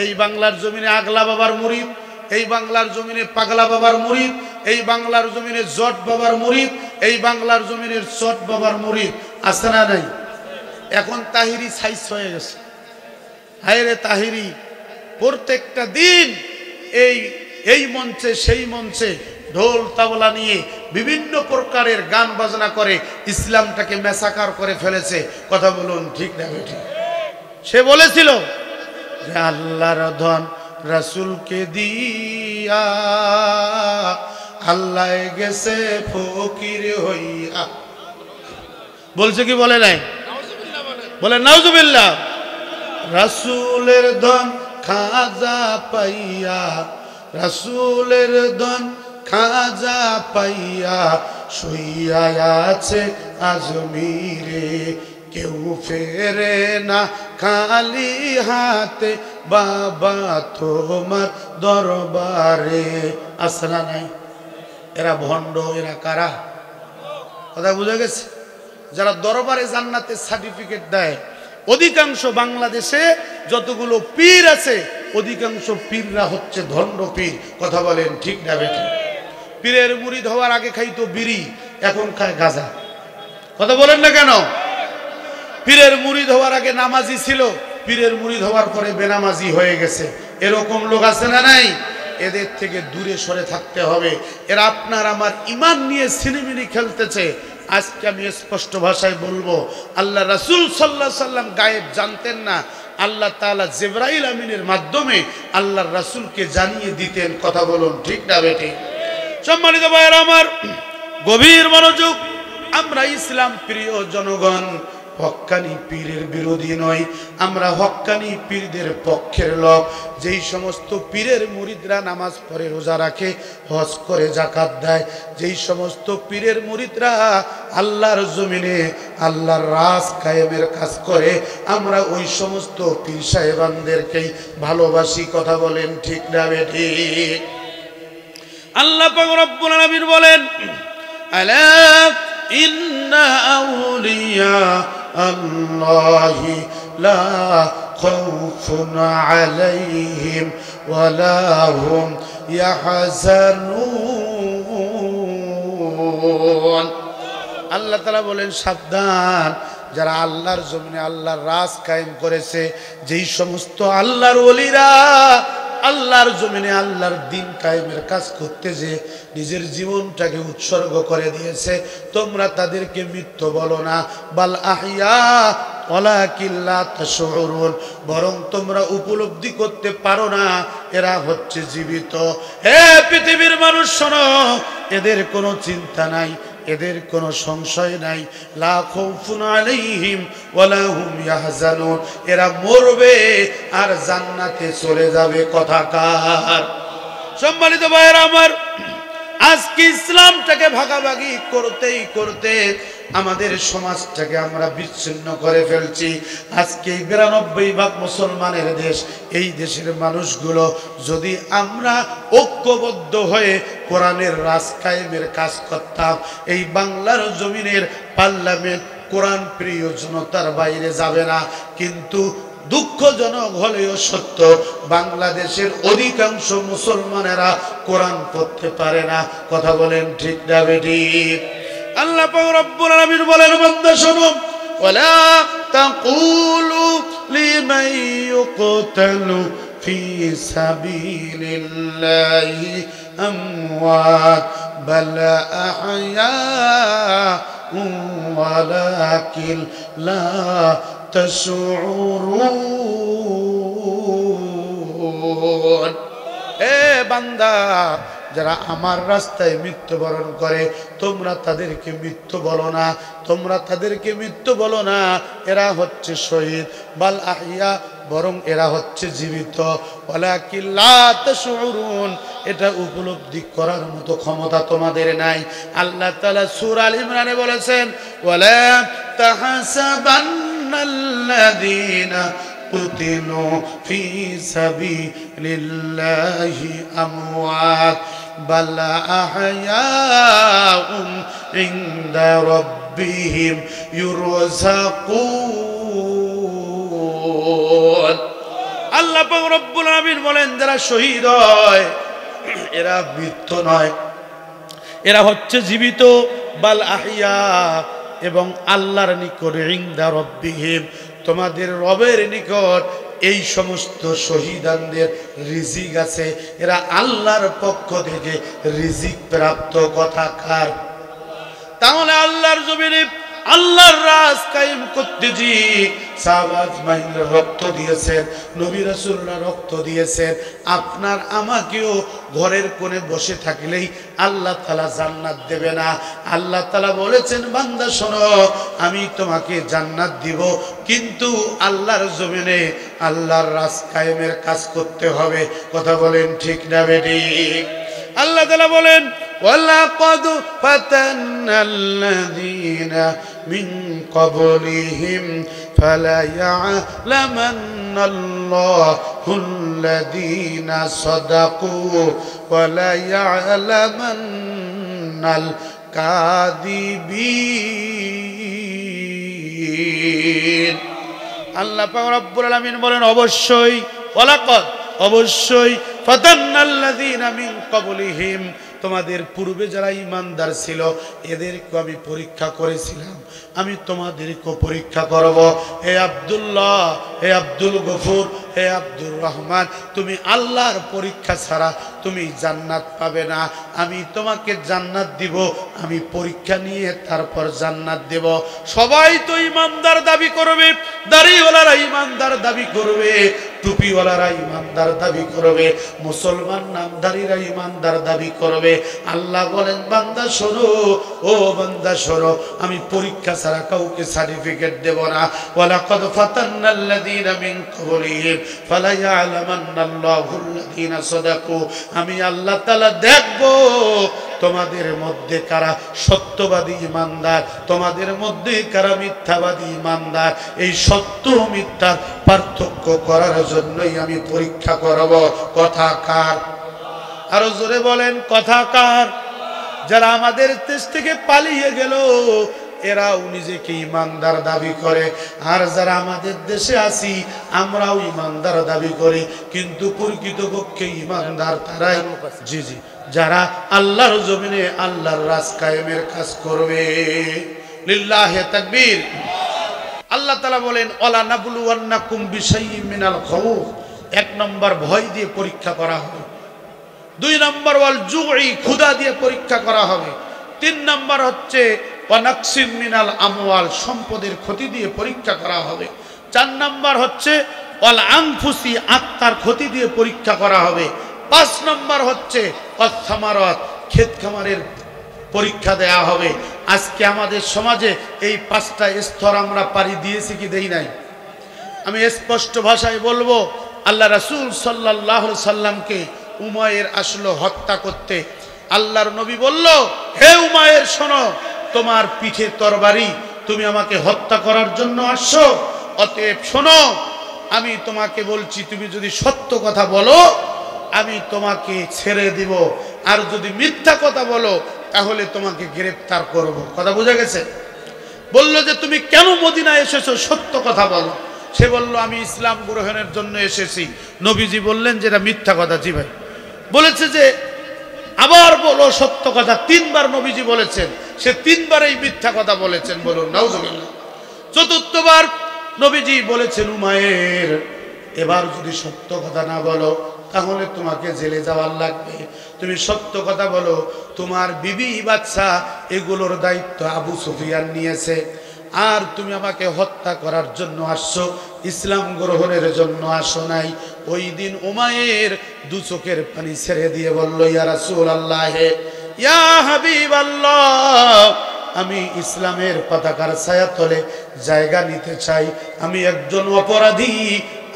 এই বাংলার জমিনে আগলা বাবার মুরিদ, এই বাংলার জমিনে পাগলা বাবার মুরিদ, এই বাংলার জমিনে জট বাবার মুরিদ, এই বাংলার জমিনের চট বাবার মুরিদ আছে না নাই? এখন তাহিরি সাইজ হয়ে গেছে। হায় রে তাহিরি, প্রত্যেকটা দিন এই মঞ্চে সেই মঞ্চে ঢোল তাবলা নিয়ে বিভিন্ন প্রকারের গান বাজনা করে ইসলামটাকে মেসাকার করে ফেলেছে। কথা বলুন ঠিক না বেঠিক? সে বলেছিল যে আল্লাহর ধন রাসূলকে দিয়া আল্লাহ গেছে ফকির হইয়া। বলছে কি বলে নাই? বলে নাউজুবিল্লাহ। রাসূলের ধন খাজা পাইয়া, রাসূলের ধন খাজা পাইয়া শুইয়া আছে আজমিরে, কেউ ফেরে না খালি হাতে বাবা তোমার দরবারে। আসনা নাই? এরা ভণ্ড, এরা কারা? কথা বুঝা গেছে? যারা দরবারে জান্নাতের সার্টিফিকেট দেয়, অধিকাংশ বাংলাদেশে যতগুলো পীর আছে অধিকাংশ পীররা হচ্ছে ধন্ড পীর। কথা বলেন ঠিক না বেঠিক? পীরের মুরিদ হওয়ার আগে খাইতো বিড়ি, এখন খায় গাঁজা। কথা বলেন না কেন? পীরের মুরিদ হওয়ার আগে নামাজি ছিল, পীরের মুরিদ হওয়ার পরে বেনামাজি হয়ে গেছে। এরকম লোক আছে না নাই? এদের থেকে দূরে সরে থাকতে হবে। এরা আপনার আমার ঈমান নিয়ে ছিনিমিনি খেলতেছে। আজকে আমি স্পষ্ট ভাষায় বলবো, আল্লাহ রাসূল সাল্লাল্লাহু আলাইহি সাল্লাম গায়েব জানতেন না। আল্লাহ তাআলা জিবরাইল আমিনের মাধ্যমে আল্লাহর রাসূলকে জানিয়ে দিতেন। কথা বলুন ঠিক না বেঠিক? সম্মানিত ভাইয়েরা আমার, গভীর মনোযোগ। আমরা ইসলাম প্রিয় জনগণ, হক্কানি পীরের বিরোধী নই, আমরা হক্কানি পীরদের পক্ষের লোক। যেই সমস্ত পীরের মুরিদরা নামাজ পড়ে, রোজা রাখে, হজ করে, যাকাত দেয়, যেই সমস্ত পীরের মুরিদরা আল্লাহর জমিনে আল্লাহর রাজ কায়েমের কাজ করে, আমরা ওই সমস্ত পীর সাহেবানদেরকেই ভালোবাসি। কথা বলেন ঠিক না বেঠিক? আল্লাহ পাক রব্বুল আলামিন বলেন, আলা ইন্না আউলিয়া আল্লাহি লা খাউফুন আলাইহিম ওয়ালা হুম ইয়াহজানুন। আল্লাহ তাআলা বলেন, সাবধান, যারা আল্লাহর জমিনে আল্লাহর রাজ কায়েম করেছে, যেই সমস্ত আল্লাহর ওলিরা আল্লাহর জমিনে আল্লাহর দিন কায়েমের কাজ করতে যে নিজের জীবনটাকে উৎসর্গ করে দিয়েছে, তোমরা তাদেরকে মৃত্যু বলো না, বাল আহিয়া ওয়ালাকিন লা তাশউরুন, বরং তোমরা উপলব্ধি করতে পারো না এরা হচ্ছে জীবিত। হে পৃথিবীর মানুষ শোনো, এদের কোনো চিন্তা নাই, এদের কোনো সংশয় নাই, লা খাউফুন আলাইহিম ওয়ালা হুম ইয়াহজানুন, এরা মরবে আর জান্নাতে চলে যাবে। কথাকার। সম্মানিত ভাইয়েরা আমার, আজকে ইসলামটাকে ভাগাভাগি করতেই করতে আমাদের সমাজটাকে আমরা বিচ্ছিন্ন করে ফেলছি। আজকে 92% মুসলমানের দেশ, এই দেশের মানুষগুলো যদি আমরা ঐক্যবদ্ধ হয়ে কোরআনের রাজ কায়েমের কাজ করতাম, এই বাংলার জমিনের পার্লামেন্ট কোরআন প্রিয় জনতার বাইরে যাবে না। কিন্তু দুঃখজনক হলেও সত্য, বাংলাদেশের অধিকাংশ মুসলমানেরা কোরআন পড়তে পারে না। কথা বলেন ঠিক না বেঠিক? আল্লাহ পাক রব্বুল আলামিন বলেন, বান্দা শোনো, ওয়ালা তাকুলু লিমান ইউকতালু ফি সাবিলিল্লাহি আমওয়াত বাল আহইয়া ওয়ালাকিন লা তাশউরুন। এ বান্দা, যারা আমার রাস্তায় মৃত্যুবরণ করে তোমরা তাদেরকে মৃত্যু বলো না, তোমরা তাদেরকে মৃত্যু বলো না, এরা হচ্ছে শহীদ, বাল আহিয়া, বরং এরা হচ্ছে জীবিত। ওয়ালাকিন লা তাশউরুন, এটা উপলব্ধি করার মতো ক্ষমতা তোমাদের নাই। আল্লাহ তাআলা সূরা আল ইমরানে বলেছেন, ওয়ালা তাহসাবান্নাল্লাযীনা কুতিলু ফি সাবিলিল্লাহি আমওয়াত বাল আহইয়াউম ইনদা রাব্বিহিম ইউরযাকুন। আল্লাহ পাক রব্বুল আলামিন বলেন, যারা শহীদ হয় এরা মৃত্যু নয়, এরা হচ্ছে জীবিত। বাল আহইয়া, এবং আল্লাহর নিকট, ইনদা রাব্বিহিম, তোমাদের রবের নিকট এই সমস্ত শহীদানদের রিজিক আছে, এরা আল্লাহর পক্ষ থেকে রিজিক প্রাপ্ত। কথাকার। তাহলে আল্লাহর জমিনে আল্লাহর রাজ কায়েম করতে জি সাহাবা আজমাইনরা রক্ত দিয়েছেন, নবী রাসূলরা রক্ত দিয়েছেন। আপনার আমাকেও ঘরের কোণে বসে থাকলেই আল্লাহ তাআলা জান্নাত দেবে না। আল্লাহ তাআলা বলেছেন, বান্দা শোনো, আমি তোমাকে জান্নাত দিব, কিন্তু আল্লাহর জমিনে আল্লাহর রাজ কায়েমের কাজ করতে হবে। কথা বলেন ঠিক না বেঠিক? আল্লাহ তাআলা বলেন, ওয়ালাকাদ ফাতান্নাল্লাযীনা মিন ক্বাবলিহিম ফালায়া'লামান্নাল্লাহুল্লাযীনা সাদাকু ওয়ালা ইয়া'লামান্নাল কাযিবিন। আল্লাহ পাক রব্বুল আলামিন বলেন, অবশ্যই, ওয়ালাকাদ, অবশ্যই, ফাতান্নাল্লাযীনা মিন ক্বাবলিহিম, তোমাদের পূর্বে যারা ঈমানদার ছিল এদেরকে আমি পরীক্ষা করেছিলাম, আমি তোমাদেরকেও পরীক্ষা করব। হে আব্দুল্লাহ, হে আব্দুল গফুর, হে আব্দুর রহমান, তুমি আল্লাহর পরীক্ষা ছাড়া তুমি জান্নাত পাবে না। আমি তোমাকে জান্নাত দিব, আমি পরীক্ষা নিয়ে তারপর জান্নাত দেব। সবাই তো ঈমানদার দাবি করবে, দাড়িওয়ালারা ঈমানদার দাবি করবে, টুপিওয়ালারা ইমানদার দাবি করবে, মুসলমান নামধারীরা ইমানদার দাবি করবে। আল্লাহ বলেন বান্দা শোনো, ও বান্দা শোনো, আমি পরীক্ষা ছাড়া কাউকে সার্টিফিকেট দেব না। ওয়ালাকাদ ফাতান্নাল্লাযীনা মিন ক্বাবলিহিম ফালায়ালামান্নাল্লাহুল্লাযীনা সাদাকু। আমি আল্লাহ তাআলা দেখব তোমাদের মধ্যে কারা সত্যবাদী ইমানদার, তোমাদের মধ্যে কারা মিথ্যাবাদী ইমানদার। এই সত্য মিথ্যার পার্থক্য করার জন্যই আমি পরীক্ষা করব। কথা কার? আরো জোরে বলেন, কথা কার? যারা আমাদের দেশ থেকে পালিয়ে গেল এরাও নিজেকে ইমানদার দাবি করে, আর যারা আমাদের দেশে আছি আমরাও ইমানদার দাবি করি, কিন্তু প্রকৃতপক্ষে ইমানদার তারাই, জি জি, যারা আল্লাহর জমিনে আল্লাহর রাজ কায়েমের কাজ করবে। লিল্লাহি তাকবীর। আল্লাহ তাআলা বলেন ওয়ালা নাবলুওয়ান্নাকুম বিশাইইম মিনাল খাউফ। এক নম্বর ভয় দিয়ে পরীক্ষা করা হবে, দুই নম্বর ওয়াল জুই ক্ষুধা দিয়ে পরীক্ষা করা হবে, তিন নম্বর হচ্ছে ওয়ানাকসিম মিনাল আমওয়াল সম্পদের ক্ষতি দিয়ে পরীক্ষা করা হবে, চার নম্বর হচ্ছে ওয়াল আনফুসি আত্মার ক্ষতি দিয়ে পরীক্ষা করা হবে, পাঁচ নম্বর হচ্ছে ওয়াসসামারাত ক্ষেত খামারের পরীক্ষা দেয়া হবে। আজকে আমাদের সমাজে এই পাঁচটা স্তর আমরা পারি দিয়েছি কি দেই নাই? আমি স্পষ্ট ভাষায় বলবো, আল্লাহ রাসূল সাল্লাল্লাহু আলাইহি সাল্লামকে উমাইর আসলো হত্যা করতে। আল্লাহর নবী বলল, হে উমাইর শোনো, তোমার পিঠে তরবারি, তুমি আমাকে হত্যা করার জন্য আসছো, অতএব শোনো আমি তোমাকে বলছি, তুমি যদি সত্য কথা বলো আমি তোমাকে ছেড়ে দিব, আর যদি মিথ্যা কথা বলো তাহলে তোমাকে গ্রেফতার করব। কথা বোঝা গেছে? বলল যে তুমি কেন মদিনায় এসেছো, সত্য কথা বলো। সে বলল আমি ইসলাম গ্রহণের জন্য এসেছি। নবীজি বললেন যে এটা মিথ্যা কথা। জি ভাই, বলেছে যে আবার বলো সত্য কথা। তিনবার নবীজি বলেছেন, সে তিনবার এই মিথ্যা কথা বলেছেন। বলুন নাউজুবিল্লাহ। চতুর্থবার নবীজি বলেছেন, উমাইর এবার যদি সত্য কথা না বলো তাহলে তোমাকে জেলে যাওয়ার লাগবে, তুমি সত্য কথা বলো। তোমার বিবি বাচ্চা এগুলোর দায়িত্ব আবু সুফিয়ান নিয়েছে, আর তুমি আমাকে হত্যা করার জন্য আসছো, ইসলাম গ্রহণের জন্য আসো নাই। ওই দিন উমাইর দু চোখের পানি ছেড়ে দিয়ে বলল, ইয়া রাসূলুল্লাহ, ইয়া হাবিবাল্লাহ, আমি ইসলামের পতাকার ছায়াতলে জায়গা নিতে চাই। আমি একজন অপরাধী,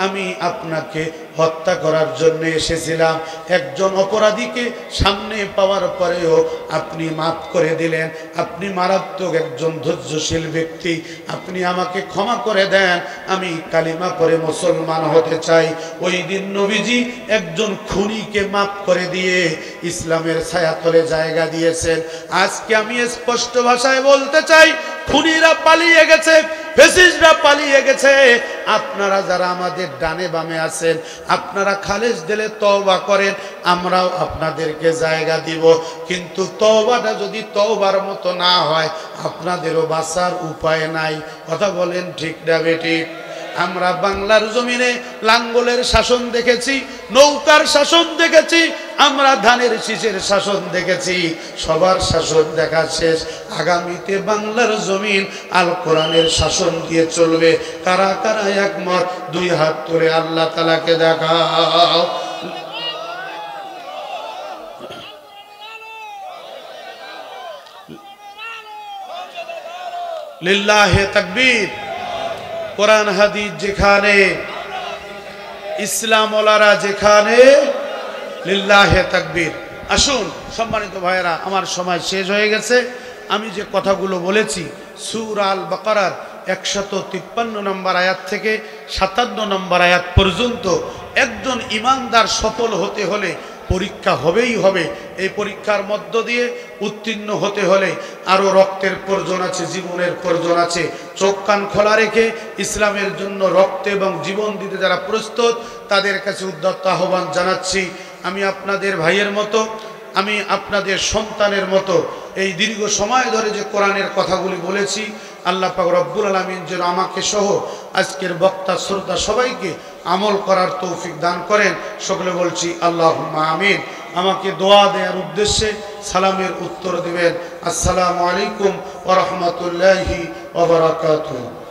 আমি আপনাকে হত্যা করার জন্য এসেছিলাম। একজন অপরাধীকে সামনে পাওয়ার পরেও আপনি মাফ করে দিলেন। আপনি মারাত্মক একজন ধৈর্যশীল ব্যক্তি, আপনি আমাকে ক্ষমা করে দেন, আমি কালিমা পড়ে মুসলমান হতে চাই। ওই দিন নবীজি একজন খুনিকে মাফ করে দিয়ে ইসলামের ছায়াতলে জায়গা দিয়েছেন। আজকে আমি স্পষ্ট ভাষায় বলতে চাই, খুনিরা পালিয়ে গেছে, ফ্যাসিস্টরা পালিয়ে গেছে। আপনারা যারা আমাদের ডানে বামে আছেন, আপনারা খালেস দিলে তওবা করেন, আমরাও আপনাদেরকে জায়গা দিব। কিন্তু তওবাটা যদি তওবার মতো না হয় আপনাদেরও বাঁচার উপায় নাই। কথা বলেন ঠিক না বেঠিক? আমরা বাংলার জমিনে লাঙ্গলের শাসন দেখেছি, নৌকার শাসন দেখেছি, আমরা ধানের শীষের শাসন দেখেছি, সবার শাসন দেখা শেষ। আগামীতে বাংলার জমিন আল কোরআনের শাসন দিয়ে চলবে। কারা কারা একমত? দুই হাত তুলে আল্লাহ তাআলাকে দেখাও। লিল্লাহি তাকবীর। কোরআন হাদিস যেখানে, ইসলাম ওয়ালারা যেখানে, লিল্লাহি তাকবীর। আসুন সম্মানিত ভাইয়েরা, আমার সময় শেষ হয়ে গেছে। আমি যে কথাগুলো বলেছি সূরা আল বাকারার 153 নম্বর আয়াত থেকে 57 নম্বর আয়াত পর্যন্ত, একজন ইমানদার সফল হতে হলে পরীক্ষা হবেই হবে। এই পরীক্ষার মধ্য দিয়ে উত্তীর্ণ হতে হলে আরও রক্তের প্রয়োজন আছে, জীবনের প্রয়োজন আছে। চোখ কান খোলা রেখে ইসলামের জন্য রক্ত এবং জীবন দিতে যারা প্রস্তুত, তাদের কাছে উদ্যত আহ্বান জানাচ্ছি। আমি আপনাদের ভাইয়ের মতো, আমি আপনাদের সন্তানের মতো এই দীর্ঘ সময় ধরে যে কোরআনের কথাগুলি বলেছি, আল্লাহ পাক রব্বুল আলামিন যেন আমাকে সহ আজকের বক্তা শ্রোতা সবাইকে আমল করার তৌফিক দান করেন। সকলে বলছি আল্লাহুম্মা আমিন। আমাকে দোয়া দেওয়ার উদ্দেশ্যে সালামের উত্তর দেবেন। আসসালামু আলাইকুম ওয়া রাহমাতুল্লাহি ওয়া বারাকাতুহু।